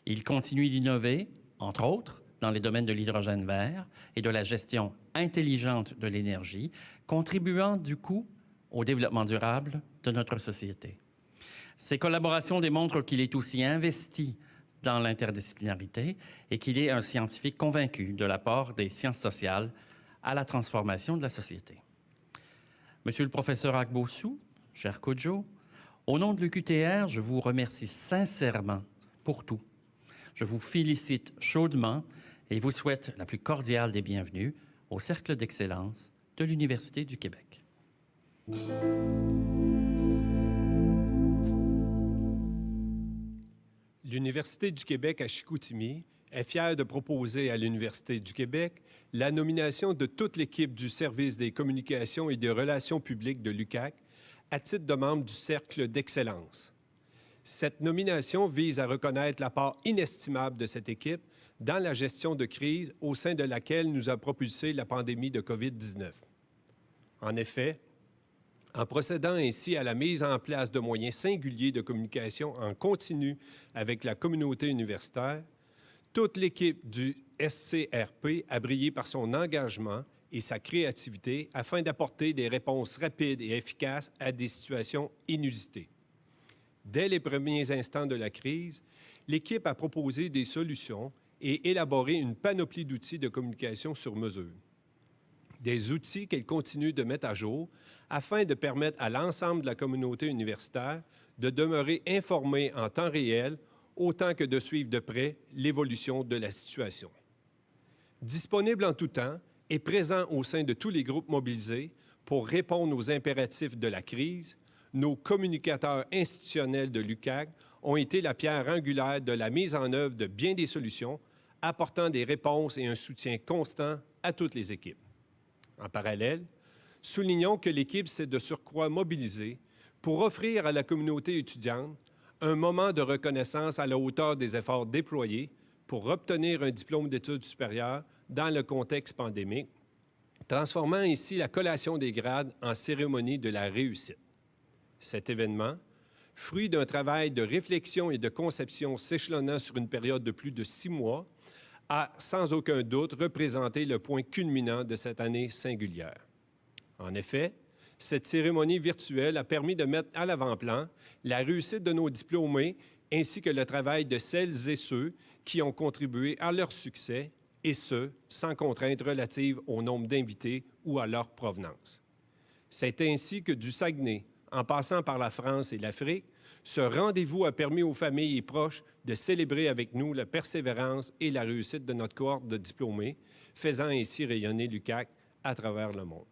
Il continue d'innover, entre autres, dans les domaines de l'hydrogène vert et de la gestion intelligente de l'énergie, contribuant du coup au développement durable de notre société. Ses collaborations démontrent qu'il est aussi investi dans l'interdisciplinarité et qu'il est un scientifique convaincu de l'apport des sciences sociales à la transformation de la société. Monsieur le professeur Akpossou, cher Kodjo, au nom de l'UQTR, je vous remercie sincèrement pour tout. Je vous félicite chaudement et vous souhaite la plus cordiale des bienvenues au Cercle d'excellence de l'Université du Québec. L'Université du Québec à Chicoutimi est fière de proposer à l'Université du Québec la nomination de toute l'équipe du Service des communications et des relations publiques de l'UQAC à titre de membre du Cercle d'excellence. Cette nomination vise à reconnaître la part inestimable de cette équipe dans la gestion de crise au sein de laquelle nous a propulsé la pandémie de COVID-19. En effet, en procédant ainsi à la mise en place de moyens singuliers de communication en continu avec la communauté universitaire, toute l'équipe du SCRP a brillé par son engagement et sa créativité afin d'apporter des réponses rapides et efficaces à des situations inusitées. Dès les premiers instants de la crise, l'équipe a proposé des solutions et élaboré une panoplie d'outils de communication sur mesure. Des outils qu'elle continue de mettre à jour afin de permettre à l'ensemble de la communauté universitaire de demeurer informée en temps réel autant que de suivre de près l'évolution de la situation. Disponible en tout temps et présent au sein de tous les groupes mobilisés pour répondre aux impératifs de la crise, nos communicateurs institutionnels de l'UQAC ont été la pierre angulaire de la mise en œuvre de bien des solutions, apportant des réponses et un soutien constant à toutes les équipes. En parallèle, soulignons que l'équipe s'est de surcroît mobilisée pour offrir à la communauté étudiante un moment de reconnaissance à la hauteur des efforts déployés pour obtenir un diplôme d'études supérieures dans le contexte pandémique, transformant ainsi la collation des grades en cérémonie de la réussite. Cet événement, fruit d'un travail de réflexion et de conception s'échelonnant sur une période de plus de 6 mois, a sans aucun doute représenté le point culminant de cette année singulière. En effet, cette cérémonie virtuelle a permis de mettre à l'avant-plan la réussite de nos diplômés ainsi que le travail de celles et ceux qui ont contribué à leur succès, et ce, sans contrainte relative au nombre d'invités ou à leur provenance. C'est ainsi que du Saguenay, en passant par la France et l'Afrique, ce rendez-vous a permis aux familles et proches de célébrer avec nous la persévérance et la réussite de notre cohorte de diplômés, faisant ainsi rayonner l'UQAC à travers le monde.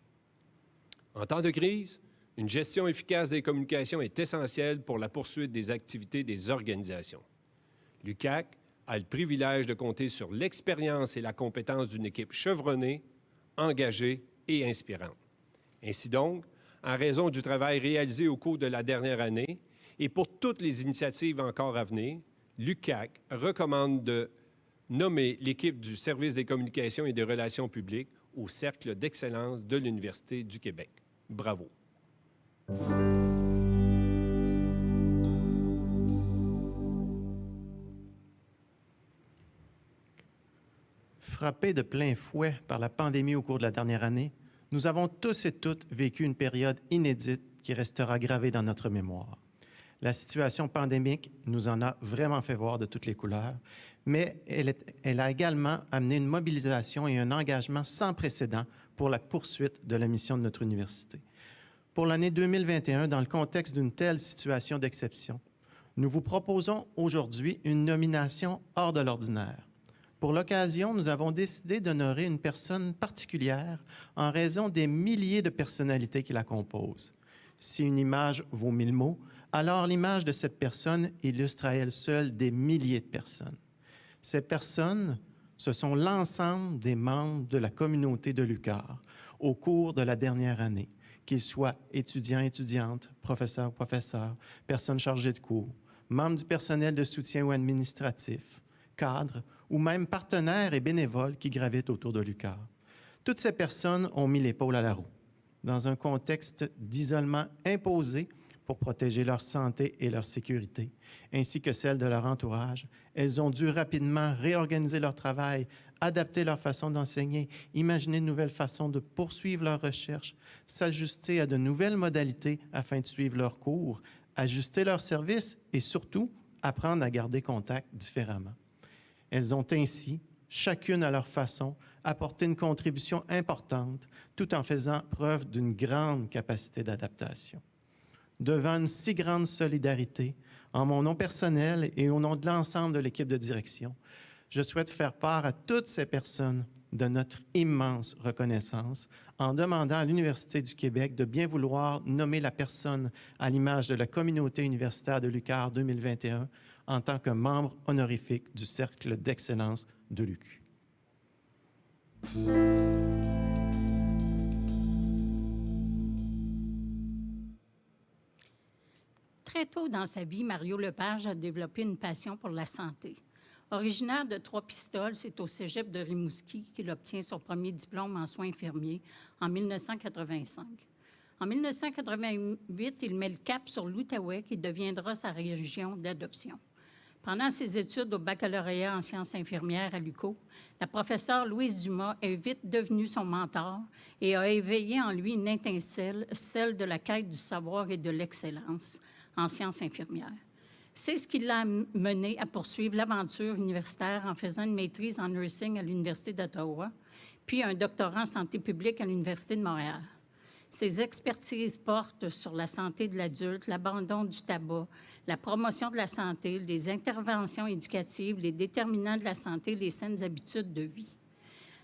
En temps de crise, une gestion efficace des communications est essentielle pour la poursuite des activités des organisations. L'UQAC a le privilège de compter sur l'expérience et la compétence d'une équipe chevronnée, engagée et inspirante. Ainsi donc, en raison du travail réalisé au cours de la dernière année et pour toutes les initiatives encore à venir, l'UQAC recommande de nommer l'équipe du Service des communications et des relations publiques au Cercle d'excellence de l'Université du Québec. Bravo. Frappés de plein fouet par la pandémie au cours de la dernière année, nous avons tous et toutes vécu une période inédite qui restera gravée dans notre mémoire. La situation pandémique nous en a vraiment fait voir de toutes les couleurs, mais elle a également amené une mobilisation et un engagement sans précédent pour la poursuite de la mission de notre université. Pour l'année 2021, dans le contexte d'une telle situation d'exception, nous vous proposons aujourd'hui une nomination hors de l'ordinaire. Pour l'occasion, nous avons décidé d'honorer une personne particulière en raison des milliers de personnalités qui la composent. Si une image vaut 1000 mots, alors l'image de cette personne illustre à elle seule des milliers de personnes. Ces personnes, ce sont l'ensemble des membres de la communauté de l'UQAR au cours de la dernière année, qu'ils soient étudiants, étudiantes, professeurs, professeurs, personnes chargées de cours, membres du personnel de soutien ou administratif, cadres ou même partenaires et bénévoles qui gravitent autour de l'UQAR. Toutes ces personnes ont mis l'épaule à la roue, dans un contexte d'isolement imposé pour protéger leur santé et leur sécurité, ainsi que celle de leur entourage. Elles ont dû rapidement réorganiser leur travail, adapter leur façon d'enseigner, imaginer de nouvelles façons de poursuivre leurs recherches, s'ajuster à de nouvelles modalités afin de suivre leurs cours, ajuster leurs services et surtout apprendre à garder contact différemment. Elles ont ainsi, chacune à leur façon, apporté une contribution importante tout en faisant preuve d'une grande capacité d'adaptation. Devant une si grande solidarité, en mon nom personnel et au nom de l'ensemble de l'équipe de direction, je souhaite faire part à toutes ces personnes de notre immense reconnaissance en demandant à l'Université du Québec de bien vouloir nommer la personne à l'image de la communauté universitaire de l'UQAR 2021 en tant que membre honorifique du Cercle d'excellence de l'UQ. Très tôt dans sa vie, Mario Lepage a développé une passion pour la santé. Originaire de Trois-Pistoles, c'est au cégep de Rimouski qu'il obtient son premier diplôme en soins infirmiers en 1985. En 1988, il met le cap sur l'Outaouais qui deviendra sa région d'adoption. Pendant ses études au baccalauréat en sciences infirmières à l'UQO, la professeure Louise Dumas est vite devenue son mentor et a éveillé en lui une étincelle, celle de la quête du savoir et de l'excellence en sciences infirmières. C'est ce qui l'a mené à poursuivre l'aventure universitaire en faisant une maîtrise en nursing à l'Université d'Ottawa, puis un doctorat en santé publique à l'Université de Montréal. Ses expertises portent sur la santé de l'adulte, l'abandon du tabac, la promotion de la santé, les interventions éducatives, les déterminants de la santé, les saines habitudes de vie.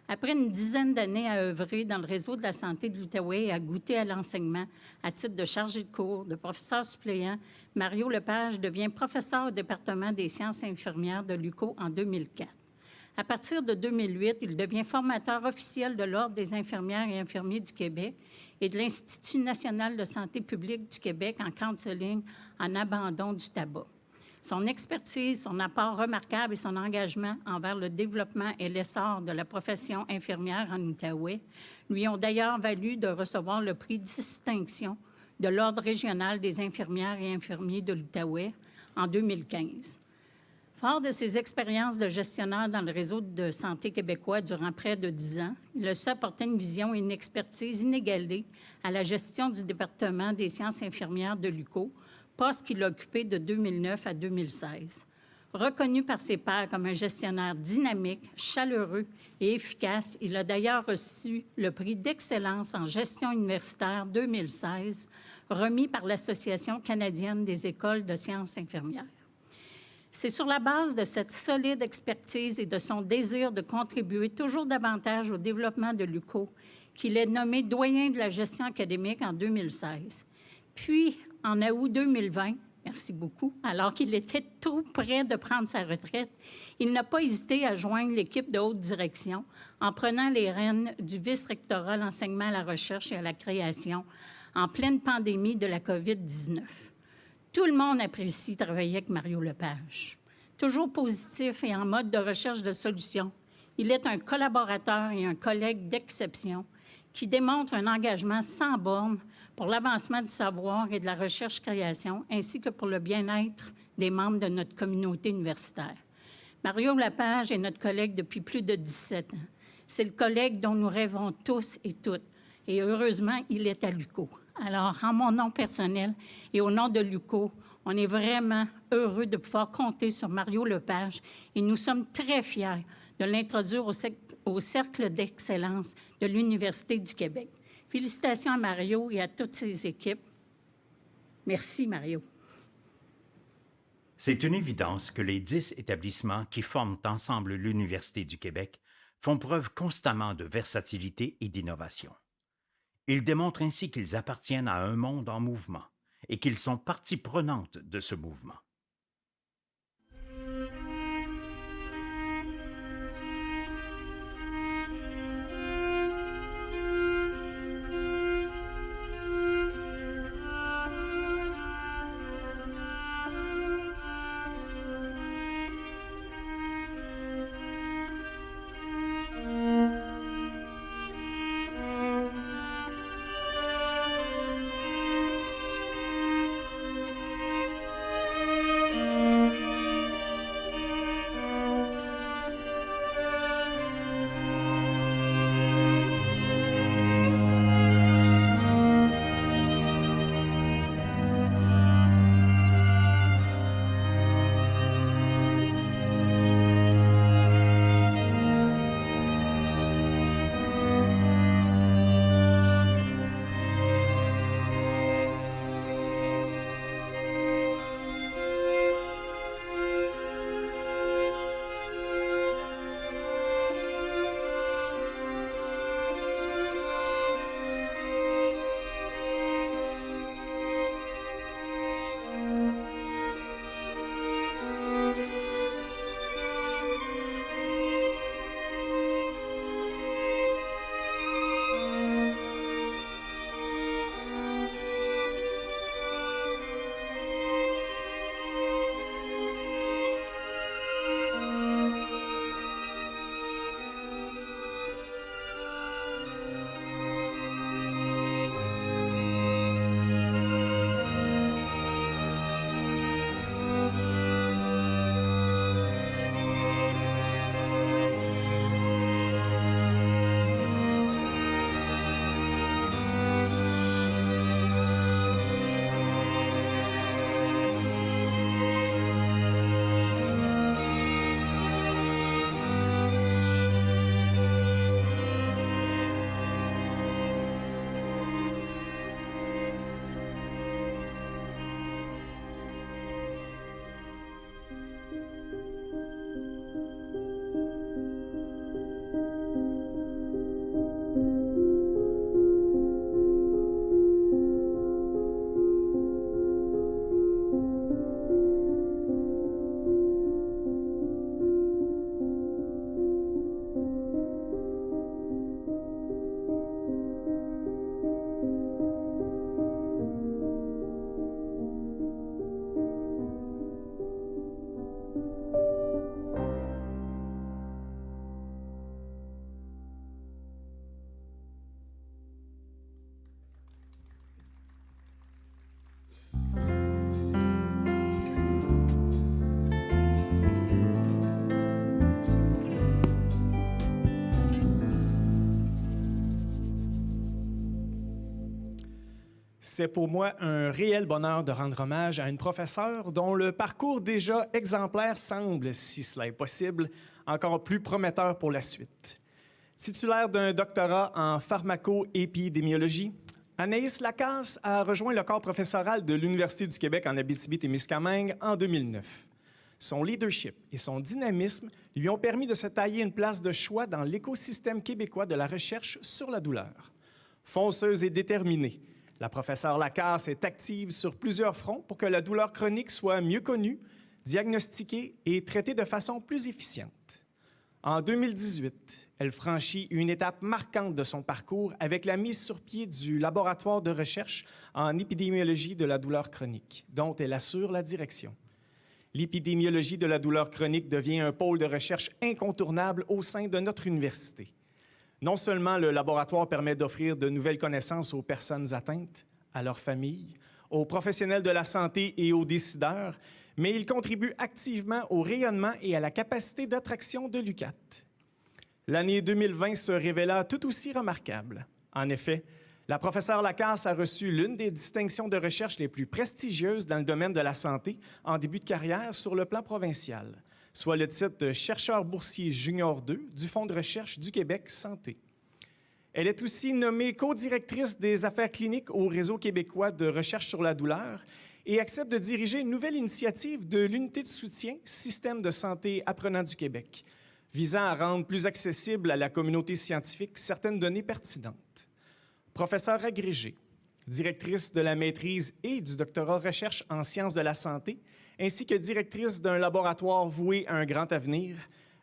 Après une dizaine d'années à œuvrer dans le réseau de la santé de l'Outaouais et à goûter à l'enseignement à titre de chargé de cours, de professeur suppléant, Mario Lepage devient professeur au département des sciences infirmières de l'UQO en 2004. À partir de 2008, il devient formateur officiel de l'Ordre des infirmières et infirmiers du Québec et de l'Institut national de santé publique du Québec en counseling en abandon du tabac. Son expertise, son apport remarquable et son engagement envers le développement et l'essor de la profession infirmière en Outaouais lui ont d'ailleurs valu de recevoir le prix de distinction de l'Ordre régional des infirmières et infirmiers de l'Outaouais en 2015. Fort de ses expériences de gestionnaire dans le réseau de santé québécois durant près de 10 ans, il a su apporter une vision et une expertise inégalée à la gestion du département des sciences infirmières de l'UQO, poste qu'il a occupé de 2009 à 2016. Reconnu par ses pairs comme un gestionnaire dynamique, chaleureux et efficace, il a d'ailleurs reçu le prix d'excellence en gestion universitaire 2016, remis par l'Association canadienne des écoles de sciences infirmières. C'est sur la base de cette solide expertise et de son désir de contribuer toujours davantage au développement de l'UQO qu'il est nommé doyen de la gestion académique en 2016. Puis, en août 2020, merci beaucoup, alors qu'il était tout près de prendre sa retraite, il n'a pas hésité à joindre l'équipe de haute direction en prenant les rênes du vice-rectorat à l'enseignement, à la recherche et à la création en pleine pandémie de la COVID-19. Tout le monde apprécie travailler avec Mario Lepage. Toujours positif et en mode de recherche de solutions, il est un collaborateur et un collègue d'exception qui démontre un engagement sans borne pour l'avancement du savoir et de la recherche-création, ainsi que pour le bien-être des membres de notre communauté universitaire. Mario Lepage est notre collègue depuis plus de 17 ans. C'est le collègue dont nous rêvons tous et toutes. Et heureusement, il est à l'UQO. Alors, en mon nom personnel et au nom de l'UQO, on est vraiment heureux de pouvoir compter sur Mario Lepage et nous sommes très fiers de l'introduire au cercle d'excellence de l'Université du Québec. Félicitations à Mario et à toutes ses équipes. Merci, Mario. C'est une évidence que les 10 établissements qui forment ensemble l'Université du Québec font preuve constamment de versatilité et d'innovation. Ils démontrent ainsi qu'ils appartiennent à un monde en mouvement et qu'ils sont partie prenante de ce mouvement. C'est pour moi un réel bonheur de rendre hommage à une professeure dont le parcours déjà exemplaire semble, si cela est possible, encore plus prometteur pour la suite. Titulaire d'un doctorat en pharmaco-épidémiologie, Anaïs Lacasse a rejoint le corps professoral de l'Université du Québec en Abitibi-Témiscamingue en 2009. Son leadership et son dynamisme lui ont permis de se tailler une place de choix dans l'écosystème québécois de la recherche sur la douleur. Fonceuse et déterminée, la professeure Lacasse est active sur plusieurs fronts pour que la douleur chronique soit mieux connue, diagnostiquée et traitée de façon plus efficiente. En 2018, elle franchit une étape marquante de son parcours avec la mise sur pied du laboratoire de recherche en épidémiologie de la douleur chronique, dont elle assure la direction. L'épidémiologie de la douleur chronique devient un pôle de recherche incontournable au sein de notre université. Non seulement le laboratoire permet d'offrir de nouvelles connaissances aux personnes atteintes, à leurs familles, aux professionnels de la santé et aux décideurs, mais il contribue activement au rayonnement et à la capacité d'attraction de l'UQAT. L'année 2020 se révéla tout aussi remarquable. En effet, la professeure Lacasse a reçu l'une des distinctions de recherche les plus prestigieuses dans le domaine de la santé en début de carrière sur le plan provincial, soit le titre de chercheur boursier junior 2 du Fonds de recherche du Québec Santé. Elle est aussi nommée co-directrice des affaires cliniques au Réseau québécois de recherche sur la douleur et accepte de diriger une nouvelle initiative de l'unité de soutien Système de santé apprenant du Québec, visant à rendre plus accessible à la communauté scientifique certaines données pertinentes. Professeure agrégée, directrice de la maîtrise et du doctorat recherche en sciences de la santé, ainsi que directrice d'un laboratoire voué à un grand avenir,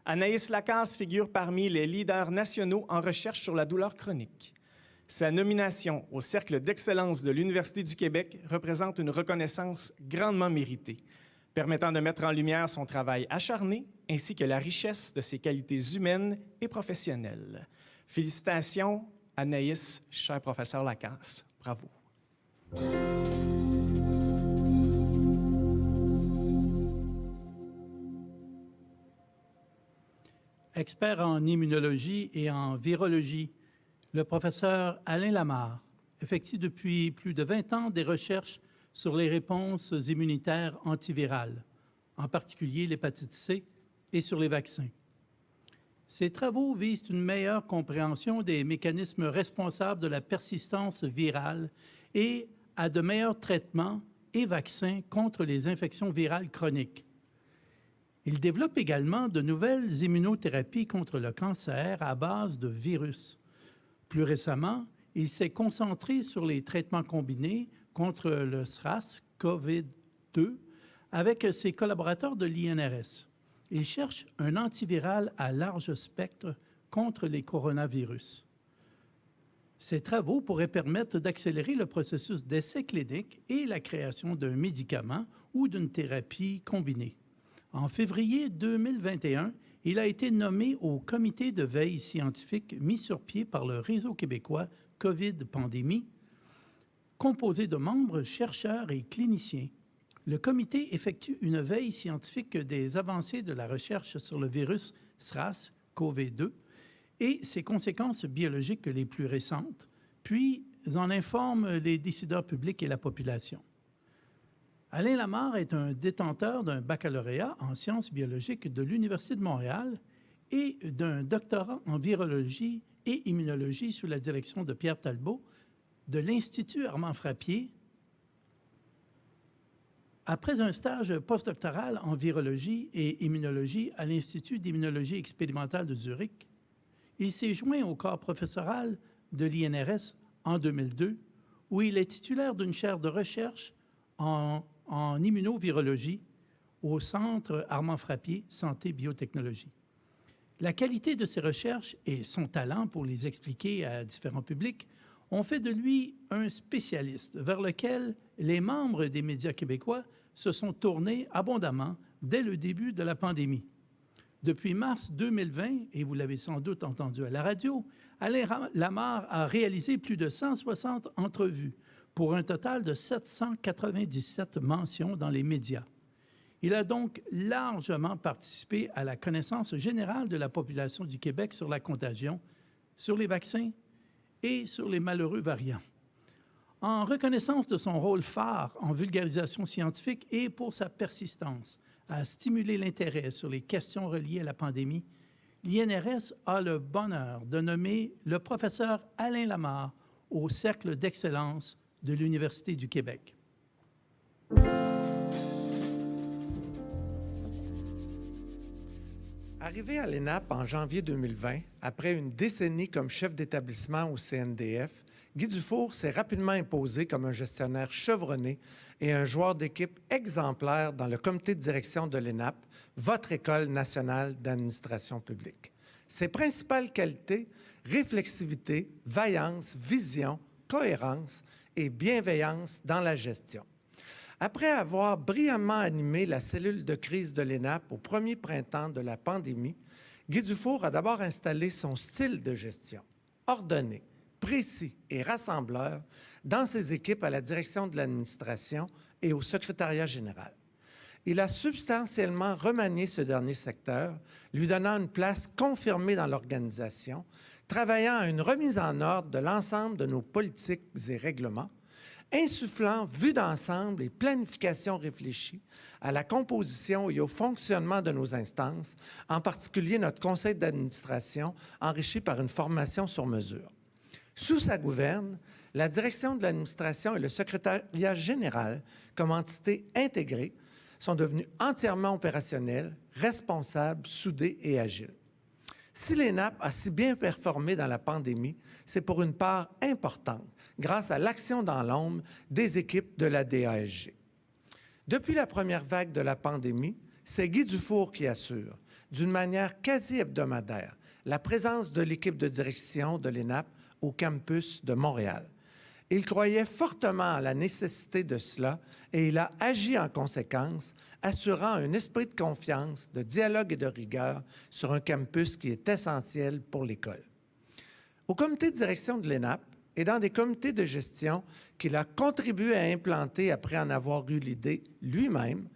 Anaïs Lacasse figure parmi les leaders nationaux en recherche sur la douleur chronique. Sa nomination au Cercle d'excellence de l'Université du Québec représente une reconnaissance grandement méritée, permettant de mettre en lumière son travail acharné ainsi que la richesse de ses qualités humaines et professionnelles. Félicitations, Anaïs, cher professeur Lacasse. Bravo. Expert en immunologie et en virologie, le professeur Alain Lamarre effectue depuis plus de 20 ans des recherches sur les réponses immunitaires antivirales, en particulier l'hépatite C, et sur les vaccins. Ces travaux visent une meilleure compréhension des mécanismes responsables de la persistance virale et à de meilleurs traitements et vaccins contre les infections virales chroniques. Il développe également de nouvelles immunothérapies contre le cancer à base de virus. Plus récemment, il s'est concentré sur les traitements combinés contre le SRAS-CoV-2 avec ses collaborateurs de l'INRS. Il cherche un antiviral à large spectre contre les coronavirus. Ces travaux pourraient permettre d'accélérer le processus d'essai clinique et la création d'un médicament ou d'une thérapie combinée. En février 2021, il a été nommé au comité de veille scientifique mis sur pied par le Réseau québécois COVID-Pandémie, composé de membres, chercheurs et cliniciens. Le comité effectue une veille scientifique des avancées de la recherche sur le virus SRAS-CoV-2 et ses conséquences biologiques les plus récentes, puis en informe les décideurs publics et la population. Alain Lamarre est un détenteur d'un baccalauréat en sciences biologiques de l'Université de Montréal et d'un doctorat en virologie et immunologie sous la direction de Pierre Talbot de l'Institut Armand-Frappier. Après un stage postdoctoral en virologie et immunologie à l'Institut d'immunologie expérimentale de Zurich, il s'est joint au corps professoral de l'INRS en 2002, où il est titulaire d'une chaire de recherche en immunovirologie au Centre Armand-Frappier Santé Biotechnologie. La qualité de ses recherches et son talent pour les expliquer à différents publics ont fait de lui un spécialiste vers lequel les membres des médias québécois se sont tournés abondamment dès le début de la pandémie. Depuis mars 2020, et vous l'avez sans doute entendu à la radio, Alain Lamarre a réalisé plus de 160 entrevues pour un total de 797 mentions dans les médias. Il a donc largement participé à la connaissance générale de la population du Québec sur la contagion, sur les vaccins et sur les malheureux variants. En reconnaissance de son rôle phare en vulgarisation scientifique et pour sa persistance à stimuler l'intérêt sur les questions reliées à la pandémie, l'INRS a le bonheur de nommer le professeur Alain Lamarre au Cercle d'excellence de l'Université du Québec. Arrivé à l'ENAP en janvier 2020, après une décennie comme chef d'établissement au CNDF, Guy Dufour s'est rapidement imposé comme un gestionnaire chevronné et un joueur d'équipe exemplaire dans le comité de direction de l'ENAP, votre École nationale d'administration publique. Ses principales qualités, réflexivité, vaillance, vision, cohérence et bienveillance dans la gestion. Après avoir brillamment animé la cellule de crise de l'ENAP au premier printemps de la pandémie, Guy Dufour a d'abord installé son style de gestion, ordonné, précis et rassembleur dans ses équipes à la direction de l'administration et au secrétariat général. Il a substantiellement remanié ce dernier secteur, lui donnant une place confirmée dans l'organisation, travaillant à une remise en ordre de l'ensemble de nos politiques et règlements, insufflant vue d'ensemble et planification réfléchie à la composition et au fonctionnement de nos instances, en particulier notre conseil d'administration, enrichi par une formation sur mesure. Sous sa gouverne, la direction de l'administration et le secrétariat général, comme entité intégrée, sont devenus entièrement opérationnels, responsables, soudés et agiles. Si l'ENAP a si bien performé dans la pandémie, c'est pour une part importante, grâce à l'action dans l'ombre des équipes de la DASG. Depuis la première vague de la pandémie, c'est Guy Dufour qui assure, d'une manière quasi hebdomadaire, la présence de l'équipe de direction de l'ENAP au campus de Montréal. Il croyait fortement à la nécessité de cela et il a agi en conséquence, assurant un esprit de confiance, de dialogue et de rigueur sur un campus qui est essentiel pour l'école. Au comité de direction de l'ENAP et dans des comités de gestion qu'il a contribué à implanter après en avoir eu l'idée lui-même,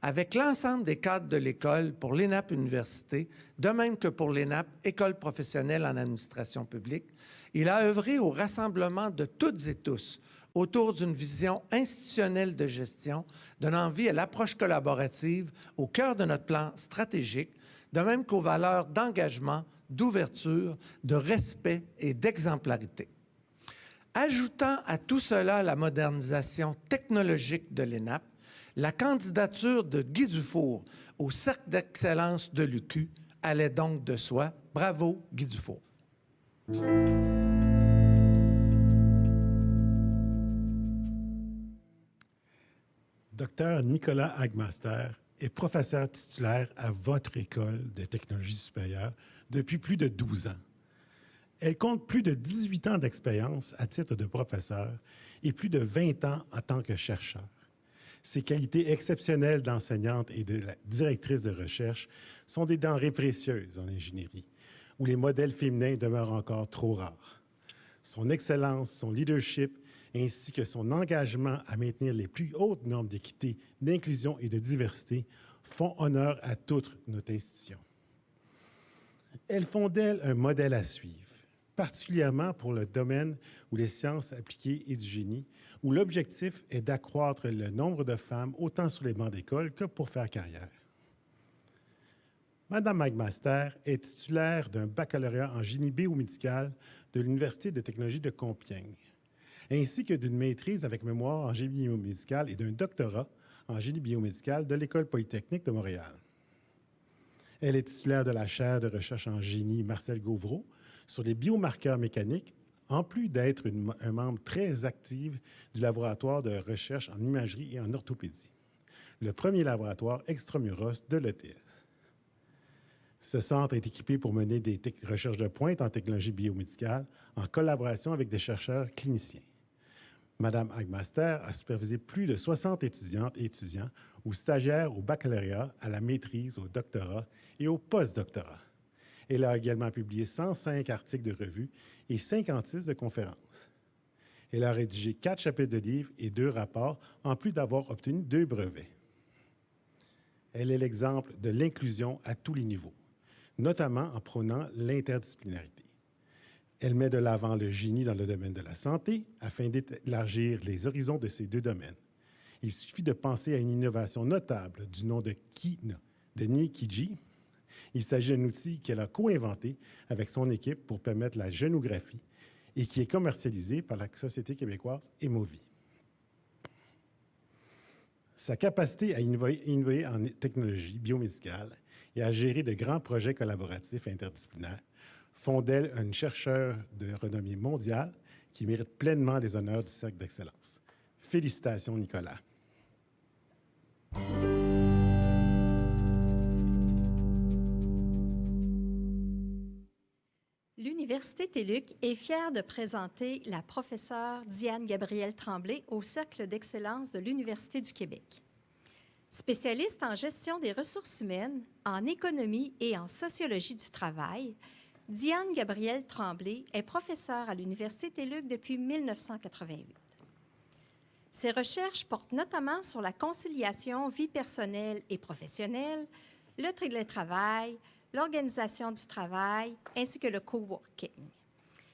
avec l'ensemble des cadres de l'école pour l'ENAP Université, de même que pour l'ENAP École professionnelle en administration publique, il a œuvré au rassemblement de toutes et tous autour d'une vision institutionnelle de gestion, donnant vie à l'approche collaborative au cœur de notre plan stratégique, de même qu'aux valeurs d'engagement, d'ouverture, de respect et d'exemplarité. Ajoutant à tout cela la modernisation technologique de l'ENAP, la candidature de Guy Dufour au Cercle d'excellence de l'UQ allait donc de soi. Bravo, Guy Dufour. Dr Nicolas Hagmaster est professeur titulaire à votre École de technologie supérieure depuis plus de 12 ans. Elle compte plus de 18 ans d'expérience à titre de professeur et plus de 20 ans en tant que chercheur. Ses qualités exceptionnelles d'enseignante et de directrice de recherche sont des denrées précieuses en ingénierie, où les modèles féminins demeurent encore trop rares. Son excellence, son leadership, ainsi que son engagement à maintenir les plus hautes normes d'équité, d'inclusion et de diversité font honneur à toute notre institution. Elles font d'elle un modèle à suivre, particulièrement pour le domaine où les sciences appliquées et du génie, où l'objectif est d'accroître le nombre de femmes autant sur les bancs d'école que pour faire carrière. Madame Hagmaster est titulaire d'un baccalauréat en génie biomédical de l'Université de technologie de Compiègne, ainsi que d'une maîtrise avec mémoire en génie biomédical et d'un doctorat en génie biomédical de l'École polytechnique de Montréal. Elle est titulaire de la chaire de recherche en génie Marcel Gauvreau sur les biomarqueurs mécaniques, en plus d'être un membre très actif du laboratoire de recherche en imagerie et en orthopédie, le premier laboratoire extramuros de l'ETS. Ce centre est équipé pour mener des recherches de pointe en technologie biomédicale en collaboration avec des chercheurs cliniciens. Madame Hagmaster a supervisé plus de 60 étudiantes et étudiants ou stagiaires au baccalauréat, à la maîtrise, au doctorat et au post-doctorat. Elle a également publié 105 articles de revue et 56 de conférences. Elle a rédigé 4 chapitres de livres et 2 rapports, en plus d'avoir obtenu 2 brevets. Elle est l'exemple de l'inclusion à tous les niveaux, notamment en prônant l'interdisciplinarité. Elle met de l'avant le génie dans le domaine de la santé afin d'élargir les horizons de ces deux domaines. Il suffit de penser à une innovation notable du nom de Nikiji. Il s'agit d'un outil qu'elle a co-inventé avec son équipe pour permettre la génographie et qui est commercialisé par la Société québécoise Hémovie. Sa capacité à innover en technologie biomédicale et à gérer de grands projets collaboratifs interdisciplinaires font d'elle une chercheure de renommée mondiale qui mérite pleinement les honneurs du Cercle d'excellence. Félicitations, Nicolas. L'Université TÉLUQ est fière de présenter la professeure Diane Gabrielle Tremblay au Cercle d'excellence de l'Université du Québec. Spécialiste en gestion des ressources humaines, en économie et en sociologie du travail, Diane Gabrielle Tremblay est professeure à l'Université TÉLUQ depuis 1988. Ses recherches portent notamment sur la conciliation vie personnelle et professionnelle, le télétravail, l'organisation du travail, ainsi que le coworking.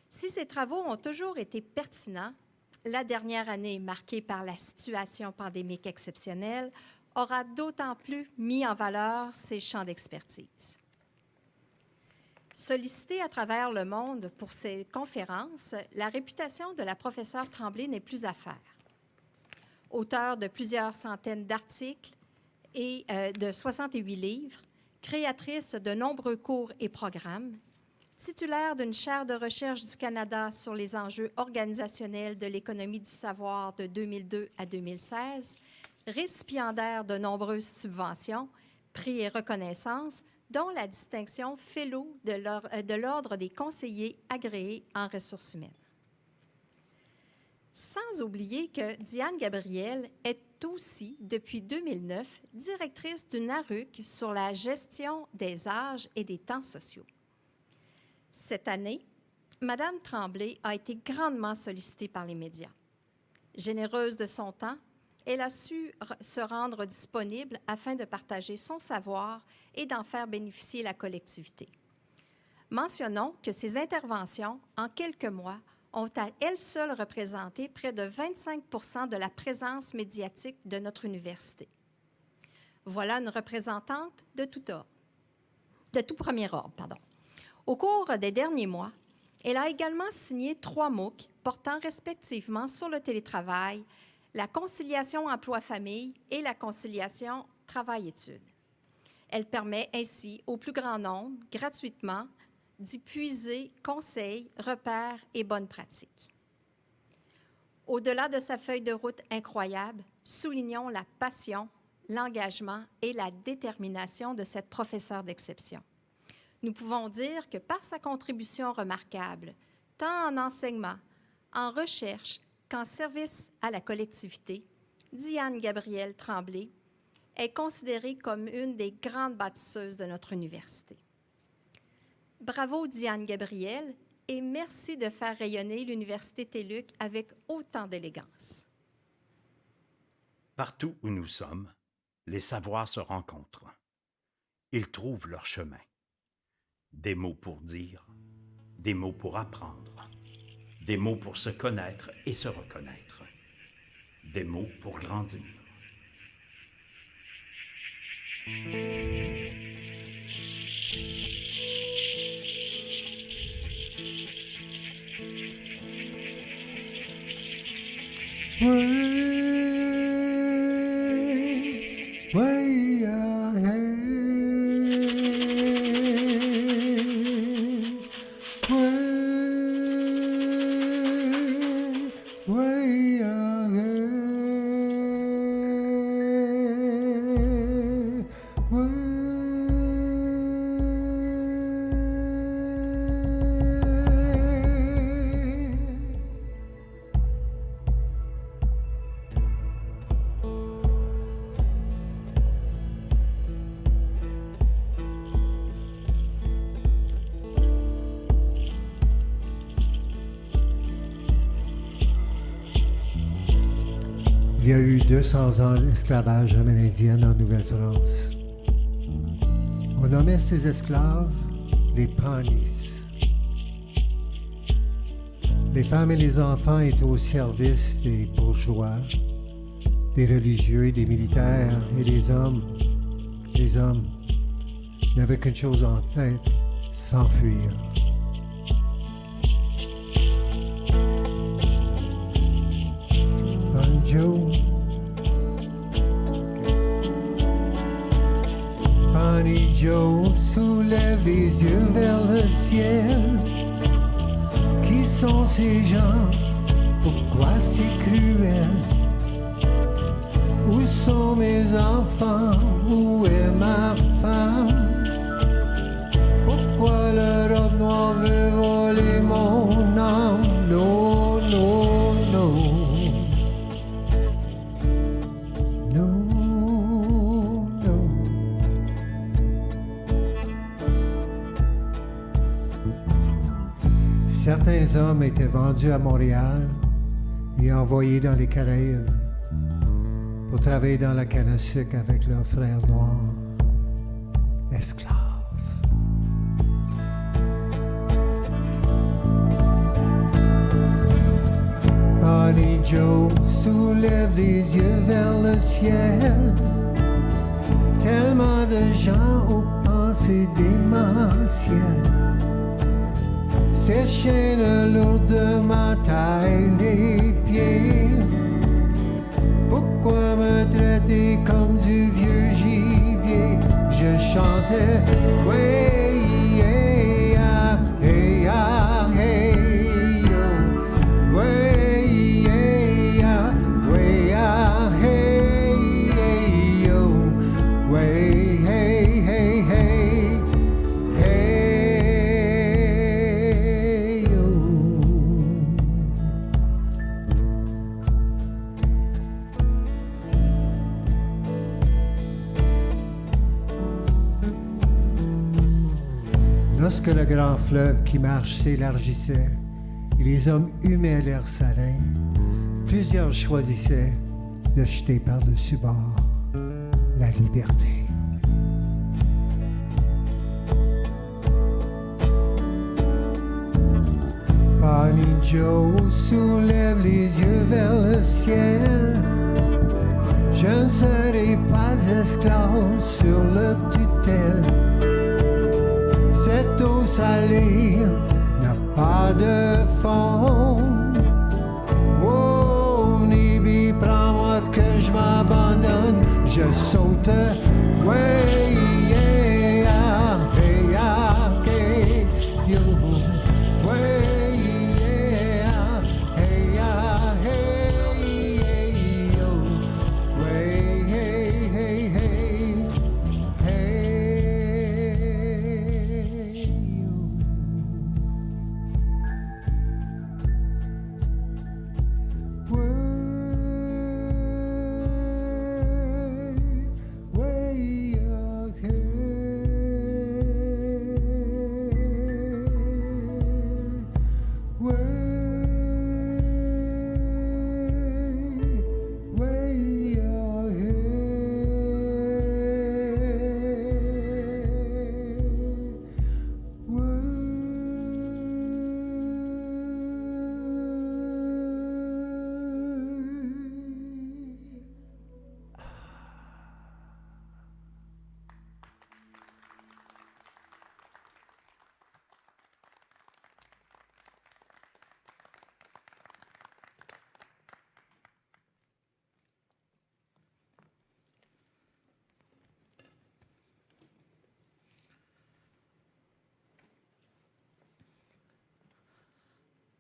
Si ces travaux ont toujours été pertinents, la dernière année marquée par la situation pandémique exceptionnelle aura d'autant plus mis en valeur ses champs d'expertise. Sollicitée à travers le monde pour ses conférences, la réputation de la professeure Tremblay n'est plus à faire. Auteure de plusieurs centaines d'articles et de 68 livres, créatrice de nombreux cours et programmes, titulaire d'une chaire de recherche du Canada sur les enjeux organisationnels de l'économie du savoir de 2002 à 2016, récipiendaire de nombreuses subventions, prix et reconnaissances, dont la distinction Fellow de l'Ordre des conseillers agréés en ressources humaines. Sans oublier que Diane Gabrielle est aussi, depuis 2009, directrice d'une ARUC sur la gestion des âges et des temps sociaux. Cette année, Mme Tremblay a été grandement sollicitée par les médias. Généreuse de son temps, elle a su se rendre disponible afin de partager son savoir et d'en faire bénéficier la collectivité. Mentionnons que ces interventions, en quelques mois, ont à elles seules représenté près de 25% de la présence médiatique de notre université. Voilà une représentante de tout premier ordre. Au cours des derniers mois, elle a également signé 3 MOOC portant respectivement sur le télétravail, la conciliation emploi-famille et la conciliation travail-études. Elle permet ainsi au plus grand nombre, gratuitement, d'y puiser conseils, repères et bonnes pratiques. Au-delà de sa feuille de route incroyable, soulignons la passion, l'engagement et la détermination de cette professeure d'exception. Nous pouvons dire que par sa contribution remarquable, tant en enseignement, en recherche qu'en service à la collectivité, Diane Gabrielle Tremblay est considérée comme une des grandes bâtisseuses de notre université. Bravo Diane Gabrielle et merci de faire rayonner l'Université TÉLUQ avec autant d'élégance. Partout où nous sommes, les savoirs se rencontrent. Ils trouvent leur chemin. Des mots pour dire, des mots pour apprendre, des mots pour se connaître et se reconnaître, des mots pour grandir. Il y a eu 200 ans d'esclavage amérindien en Nouvelle-France. On nommait ces esclaves les Pawnees. Les femmes et les enfants étaient au service des bourgeois, des religieux, des militaires et des hommes. Les hommes n'avaient qu'une chose en tête, s'enfuir. Joe. Bonnie Joe soulève les yeux vers le ciel. Qui sont ces gens? Pourquoi c'est cruel? Où sont mes enfants? Où est ma femme? Pourquoi le robe noire veut voler mon âme? Non, non, non. Certains hommes étaient vendus à Montréal et envoyés dans les Caraïbes pour travailler dans la canne à sucre avec leurs frères noirs, esclaves. Bonnie Joe soulève les yeux vers le ciel. Tellement de gens aux pensées démentielles. Ces chaînes lourdement taillent les pieds. Pourquoi me traiter comme du vieux gibier? Je chantais way yeah, hey ya, hey yo, way yeah, way ya, hey yo, way hey hey hey. Lorsque le grand fleuve qui marche s'élargissait et les hommes humaient l'air salin, plusieurs choisissaient de jeter par-dessus bord la liberté. Bonnie Joe soulève les yeux vers le ciel. Je ne serai pas esclave sur le tutelle. Cette eau salée n'a pas de fond. Oh, Nibi, prends-moi que je m'abandonne. Je saute, ouais, yeah, hey, yeah, hey, yo, ouais, yeah, hey, yeah, hey, yo, ouais, hey, hey, hey, hey,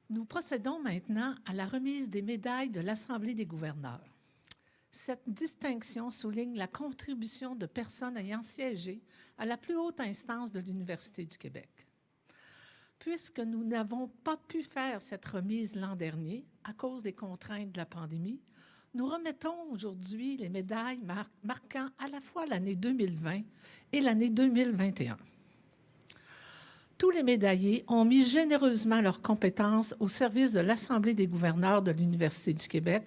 Nous procédons maintenant à la remise des médailles de l'Assemblée des gouverneurs. Cette distinction souligne la contribution de personnes ayant siégé à la plus haute instance de l'Université du Québec. Puisque nous n'avons pas pu faire cette remise l'an dernier à cause des contraintes de la pandémie, nous remettons aujourd'hui les médailles marquant à la fois l'année 2020 et l'année 2021. Tous les médaillés ont mis généreusement leurs compétences au service de l'Assemblée des gouverneurs de l'Université du Québec,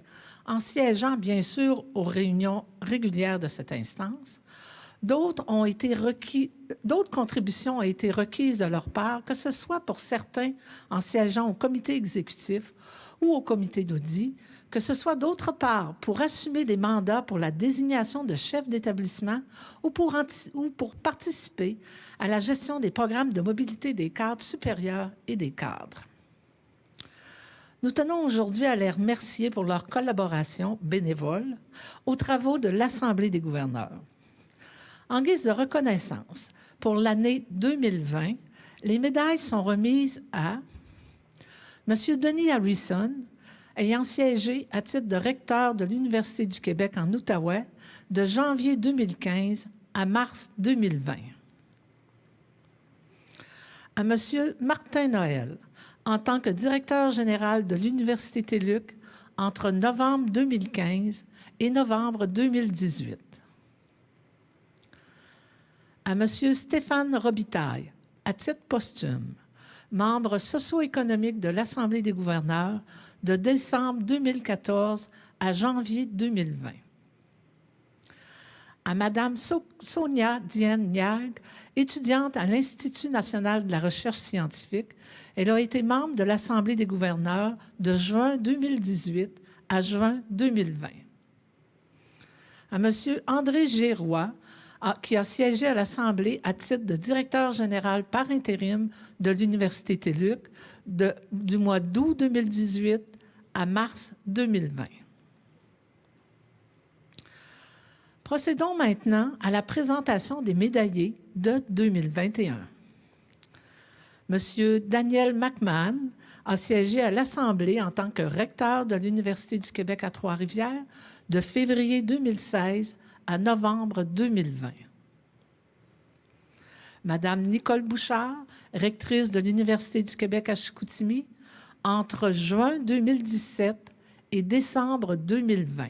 en siégeant bien sûr aux réunions régulières de cette instance, D'autres contributions ont été requises de leur part, que ce soit pour certains en siégeant au comité exécutif ou au comité d'audit, que ce soit d'autre part pour assumer des mandats pour la désignation de chefs d'établissement ou pour participer à la gestion des programmes de mobilité des cadres supérieurs et des cadres. Nous tenons aujourd'hui à les remercier pour leur collaboration bénévole aux travaux de l'Assemblée des gouverneurs. En guise de reconnaissance, pour l'année 2020, les médailles sont remises à M. Denis Harrison, ayant siégé à titre de recteur de l'Université du Québec en Outaouais de janvier 2015 à mars 2020. À M. Martin Noël, en tant que directeur général de l'Université TÉLUQ entre novembre 2015 et novembre 2018. À M. Stéphane Robitaille, à titre posthume, membre socio-économique de l'Assemblée des gouverneurs de décembre 2014 à janvier 2020. À Mme Sonia Diane Niag, étudiante à l'Institut national de la recherche scientifique, elle a été membre de l'Assemblée des gouverneurs de juin 2018 à juin 2020. À M. André Giroy, qui a siégé à l'Assemblée à titre de directeur général par intérim de l'Université TÉLUQ du mois d'août 2018 à mars 2020. Procédons maintenant à la présentation des médaillés de 2021. M. Daniel McMahon a siégé à l'Assemblée en tant que recteur de l'Université du Québec à Trois-Rivières de février 2016 à novembre 2020. Madame Nicole Bouchard, rectrice de l'Université du Québec à Chicoutimi, entre juin 2017 et décembre 2020.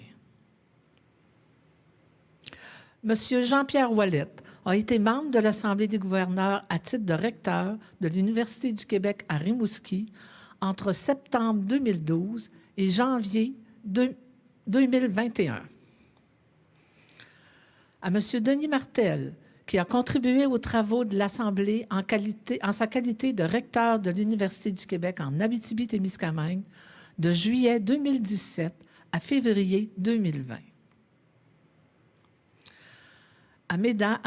Monsieur Jean-Pierre Ouellette a été membre de l'Assemblée des gouverneurs à titre de recteur de l'Université du Québec à Rimouski entre septembre 2012 et janvier 2021. À M. Denis Martel, qui a contribué aux travaux de l'Assemblée en sa qualité de recteur de l'Université du Québec en Abitibi-Témiscamingue de juillet 2017 à février 2020. À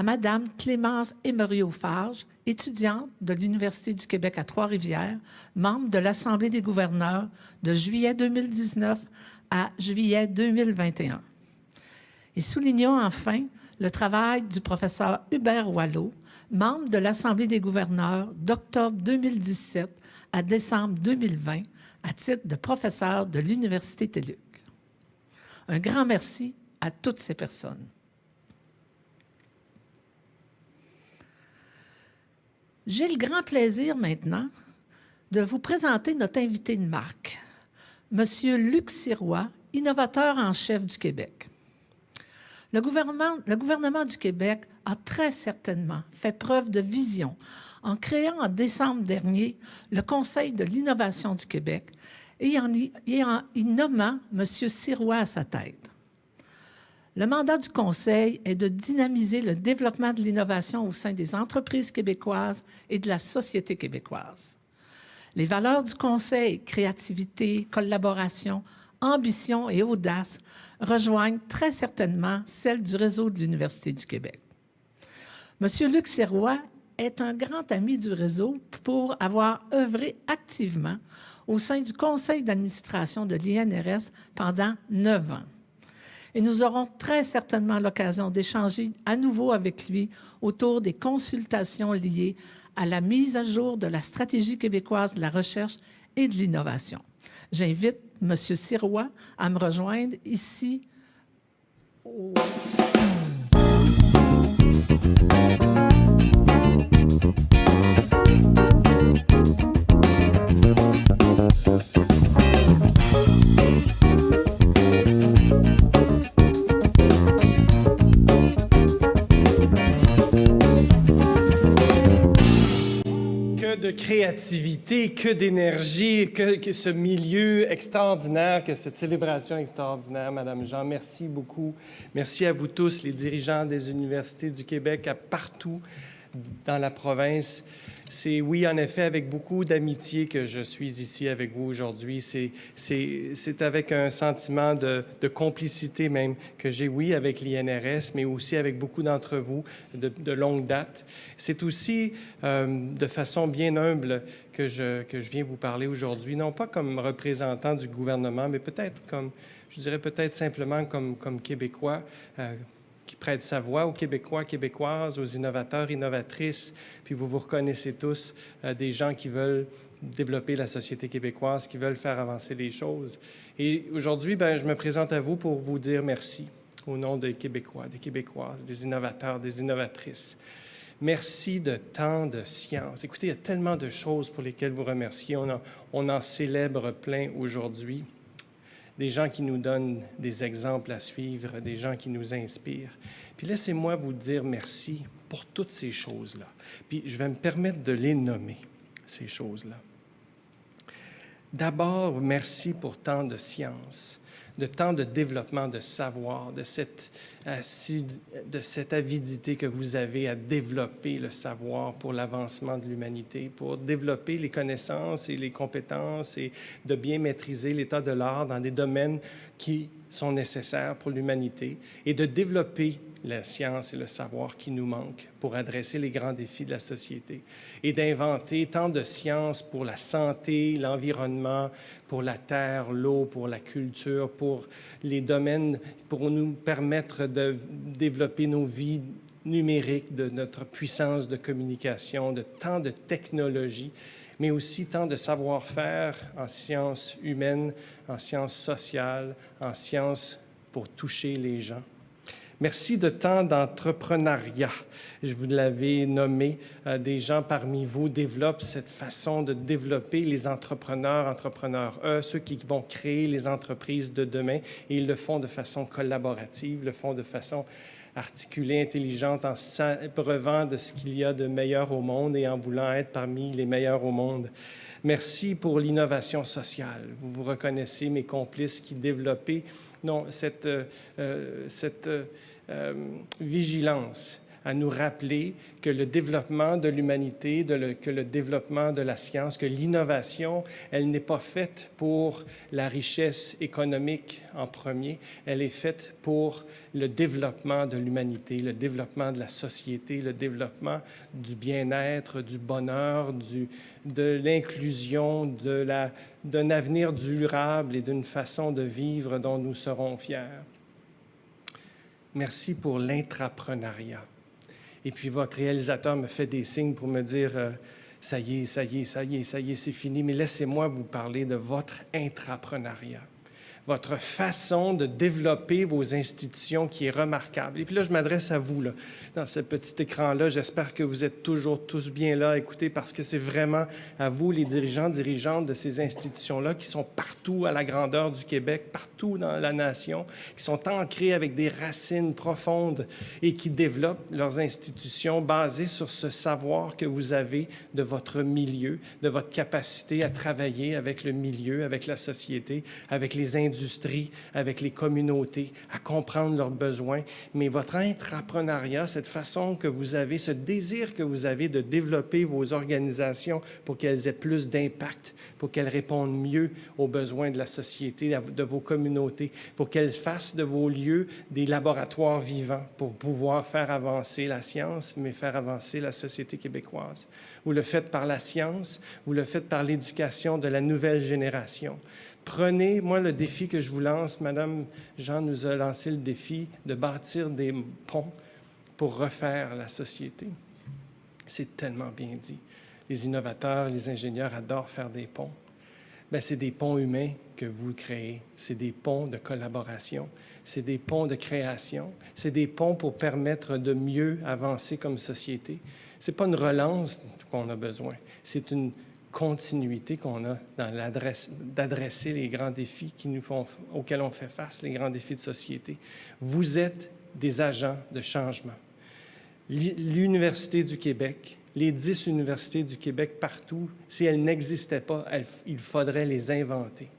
Mme Clémence Emerio-Farge, étudiante de l'Université du Québec à Trois-Rivières, membre de l'Assemblée des gouverneurs de juillet 2019 à juillet 2021. Et soulignons enfin le travail du professeur Hubert Wallot, membre de l'Assemblée des gouverneurs d'octobre 2017 à décembre 2020, à titre de professeur de l'Université TÉLUQ. Un grand merci à toutes ces personnes. J'ai le grand plaisir maintenant de vous présenter notre invité de marque, M. Luc Sirois, innovateur en chef du Québec. Le gouvernement du Québec a très certainement fait preuve de vision en créant en décembre dernier le Conseil de l'innovation du Québec et en y nommant M. Sirois à sa tête. Le mandat du Conseil est de dynamiser le développement de l'innovation au sein des entreprises québécoises et de la société québécoise. Les valeurs du Conseil, créativité, collaboration, ambition et audace, rejoignent très certainement celles du réseau de l'Université du Québec. M. Luc Sirois est un grand ami du réseau pour avoir œuvré activement au sein du conseil d'administration de l'INRS pendant 9 ans. Et nous aurons très certainement l'occasion d'échanger à nouveau avec lui autour des consultations liées à la mise à jour de la stratégie québécoise de la recherche et de l'innovation. J'invite M. Sirois à me rejoindre ici. De créativité, que d'énergie, que ce milieu extraordinaire, que cette célébration extraordinaire, Madame Jean. Merci beaucoup. Merci à vous tous, les dirigeants des universités du Québec, partout dans la province. C'est, oui, en effet, avec beaucoup d'amitié que je suis ici avec vous aujourd'hui. C'est avec un sentiment de complicité même que j'ai, oui, avec l'INRS, mais aussi avec beaucoup d'entre vous de longue date. C'est aussi de façon bien humble que je viens vous parler aujourd'hui, non pas comme représentant du gouvernement, mais peut-être comme, je dirais peut-être simplement comme Québécois, qui prête sa voix aux Québécois, Québécoises, aux innovateurs, innovatrices. Puis vous reconnaissez tous des gens qui veulent développer la société québécoise, qui veulent faire avancer les choses. Et aujourd'hui, je me présente à vous pour vous dire merci au nom des Québécois, des Québécoises, des innovateurs, des innovatrices. Merci de tant de science. Écoutez, il y a tellement de choses pour lesquelles vous remercier. On en célèbre plein aujourd'hui. Des gens qui nous donnent des exemples à suivre, des gens qui nous inspirent. Puis laissez-moi vous dire merci pour toutes ces choses-là. Puis je vais me permettre de les nommer, ces choses-là. D'abord, merci pour tant de science, de tant de développement de savoir, de cette avidité que vous avez à développer le savoir pour l'avancement de l'humanité, pour développer les connaissances et les compétences et de bien maîtriser l'état de l'art dans des domaines qui sont nécessaires pour l'humanité et de développer la science et le savoir qui nous manquent pour adresser les grands défis de la société et d'inventer tant de sciences pour la santé, l'environnement, pour la terre, l'eau, pour la culture, pour les domaines, pour nous permettre de développer nos vies numériques, de notre puissance de communication, de tant de technologies, mais aussi tant de savoir-faire en sciences humaines, en sciences sociales, en sciences pour toucher les gens. Merci de tant d'entrepreneuriat. Je vous l'avais nommé, des gens parmi vous développent cette façon de développer les entrepreneurs, ceux qui vont créer les entreprises de demain, et ils le font de façon collaborative, le font de façon articulée, intelligente, en s'abreuvant de ce qu'il y a de meilleur au monde et en voulant être parmi les meilleurs au monde. Merci pour l'innovation sociale. Vous vous reconnaissez, mes complices, qui développaient cette vigilance à nous rappeler que le développement de l'humanité, que le développement de la science, que l'innovation, elle n'est pas faite pour la richesse économique en premier, elle est faite pour le développement de l'humanité, le développement de la société, le développement du bien-être, du bonheur, de l'inclusion, d'un avenir durable et d'une façon de vivre dont nous serons fiers. Merci pour l'intrapreneuriat. Et puis votre réalisateur me fait des signes pour me dire ça y est, c'est fini. Mais laissez-moi vous parler de votre intrapreneuriat, votre façon de développer vos institutions qui est remarquable. Et puis là, je m'adresse à vous, là, dans ce petit écran-là. J'espère que vous êtes toujours tous bien là. Écoutez, parce que c'est vraiment à vous, les dirigeants, dirigeantes de ces institutions-là, qui sont partout à la grandeur du Québec, partout dans la nation, qui sont ancrés avec des racines profondes et qui développent leurs institutions basées sur ce savoir que vous avez de votre milieu, de votre capacité à travailler avec le milieu, avec la société, avec les industries, avec les communautés, à comprendre leurs besoins. Mais votre intrapreneuriat, cette façon que vous avez, ce désir que vous avez de développer vos organisations pour qu'elles aient plus d'impact, pour qu'elles répondent mieux aux besoins de la société, de vos communautés, pour qu'elles fassent de vos lieux des laboratoires vivants pour pouvoir faire avancer la science, mais faire avancer la société québécoise. Vous le faites par la science, vous le faites par l'éducation de la nouvelle génération. Prenez, moi, le défi que je vous lance. Madame Jean nous a lancé le défi de bâtir des ponts pour refaire la société. C'est tellement bien dit. Les innovateurs, les ingénieurs adorent faire des ponts. Bien, c'est des ponts humains que vous créez. C'est des ponts de collaboration. C'est des ponts de création. C'est des ponts pour permettre de mieux avancer comme société. Ce n'est pas une relance qu'on a besoin. C'est une continuité qu'on a dans d'adresser les grands défis auxquels on fait face, les grands défis de société. Vous êtes des agents de changement. L'Université du Québec les 10 universités du Québec partout, si elles n'existaient pas, il faudrait les inventer.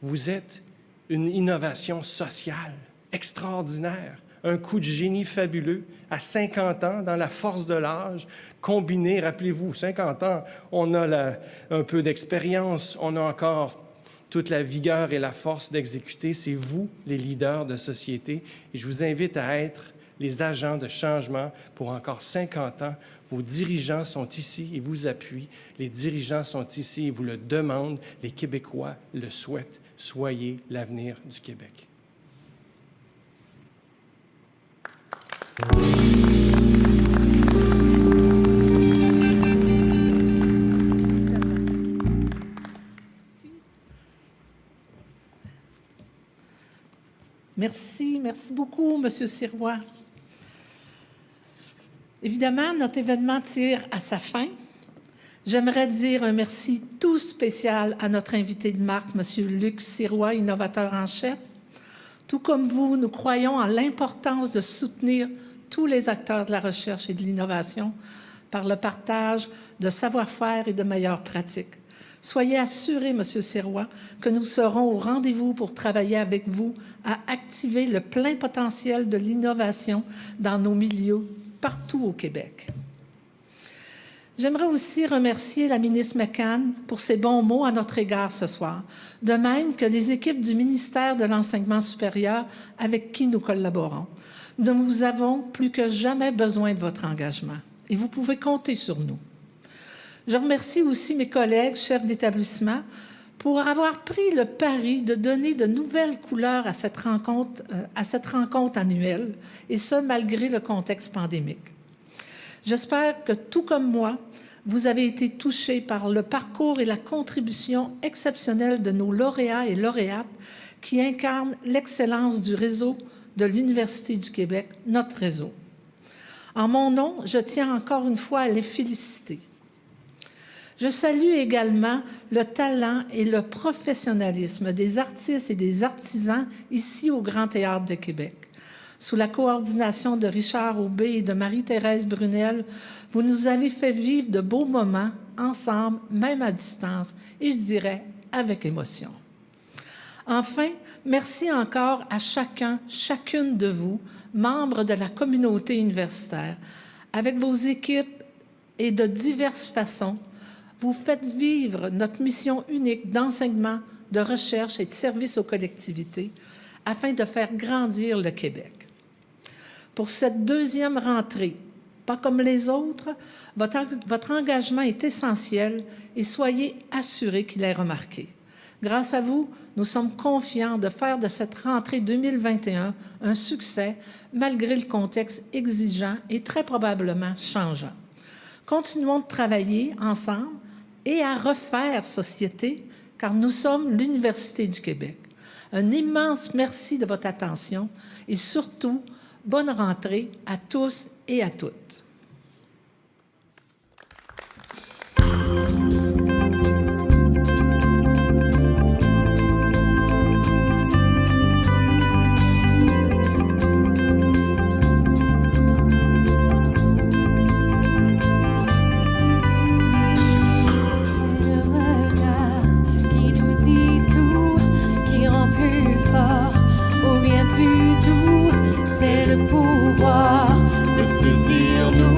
Vous êtes une innovation sociale extraordinaire, un coup de génie fabuleux. À 50 ans, dans la force de l'âge, combiné, rappelez-vous, 50 ans, on a un peu d'expérience, on a encore toute la vigueur et la force d'exécuter. C'est vous, les leaders de société, et je vous invite à être les agents de changement pour encore 50 ans. Vos dirigeants sont ici et vous appuient. Les dirigeants sont ici et vous le demandent. Les Québécois le souhaitent. Soyez l'avenir du Québec. Merci beaucoup, M. Sirois. Évidemment, notre événement tire à sa fin. J'aimerais dire un merci tout spécial à notre invité de marque, M. Luc Sirois, innovateur en chef. Tout comme vous, nous croyons en l'importance de soutenir tous les acteurs de la recherche et de l'innovation par le partage de savoir-faire et de meilleures pratiques. Soyez assuré, M. Sirois, que nous serons au rendez-vous pour travailler avec vous à activer le plein potentiel de l'innovation dans nos milieux partout au Québec. J'aimerais aussi remercier la ministre McCann pour ses bons mots à notre égard ce soir, de même que les équipes du ministère de l'Enseignement supérieur avec qui nous collaborons. Nous avons plus que jamais besoin de votre engagement et vous pouvez compter sur nous. Je remercie aussi mes collègues chefs d'établissement pour avoir pris le pari de donner de nouvelles couleurs à cette rencontre annuelle, et ce, malgré le contexte pandémique. J'espère que, tout comme moi, vous avez été touchés par le parcours et la contribution exceptionnelle de nos lauréats et lauréates qui incarnent l'excellence du réseau de l'Université du Québec, notre réseau. En mon nom, je tiens encore une fois à les féliciter. Je salue également le talent et le professionnalisme des artistes et des artisans ici au Grand Théâtre de Québec. Sous la coordination de Richard Aubé et de Marie-Thérèse Brunel, vous nous avez fait vivre de beaux moments ensemble, même à distance, et je dirais avec émotion. Enfin, merci encore à chacune de vous, membres de la communauté universitaire. Avec vos équipes et de diverses façons, vous faites vivre notre mission unique d'enseignement, de recherche et de service aux collectivités afin de faire grandir le Québec. Pour cette deuxième rentrée, pas comme les autres, votre engagement est essentiel et soyez assurés qu'il est remarqué. Grâce à vous, nous sommes confiants de faire de cette rentrée 2021 un succès malgré le contexte exigeant et très probablement changeant. Continuons de travailler ensemble et à refaire société, car nous sommes l'Université du Québec. Un immense merci de votre attention et surtout, bonne rentrée à tous et à toutes. C'est le pouvoir de se dire nous.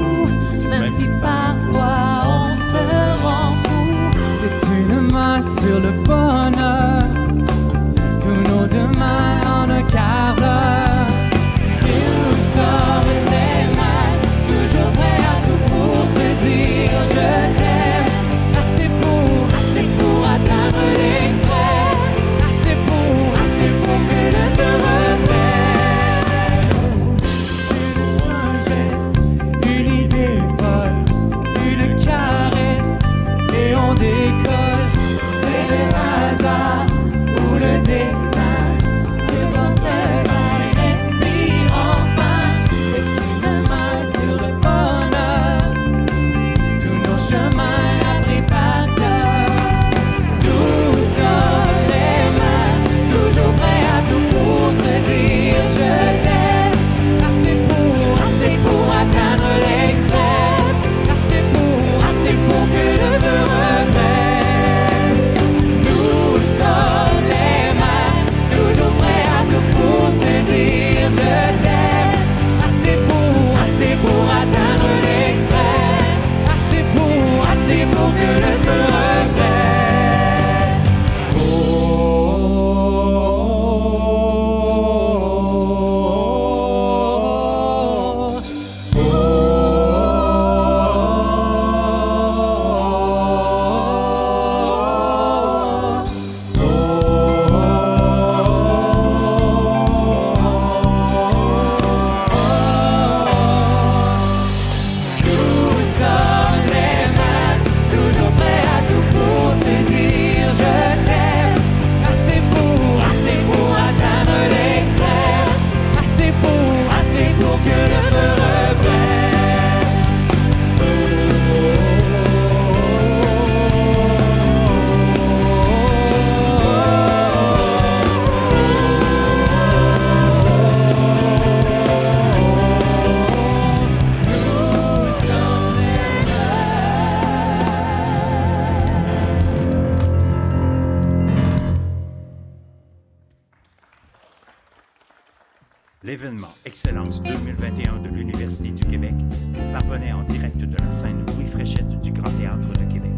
Excellence 2021 de l'Université du Québec vous parvenait en direct de la scène Louis Fréchette du Grand Théâtre de Québec.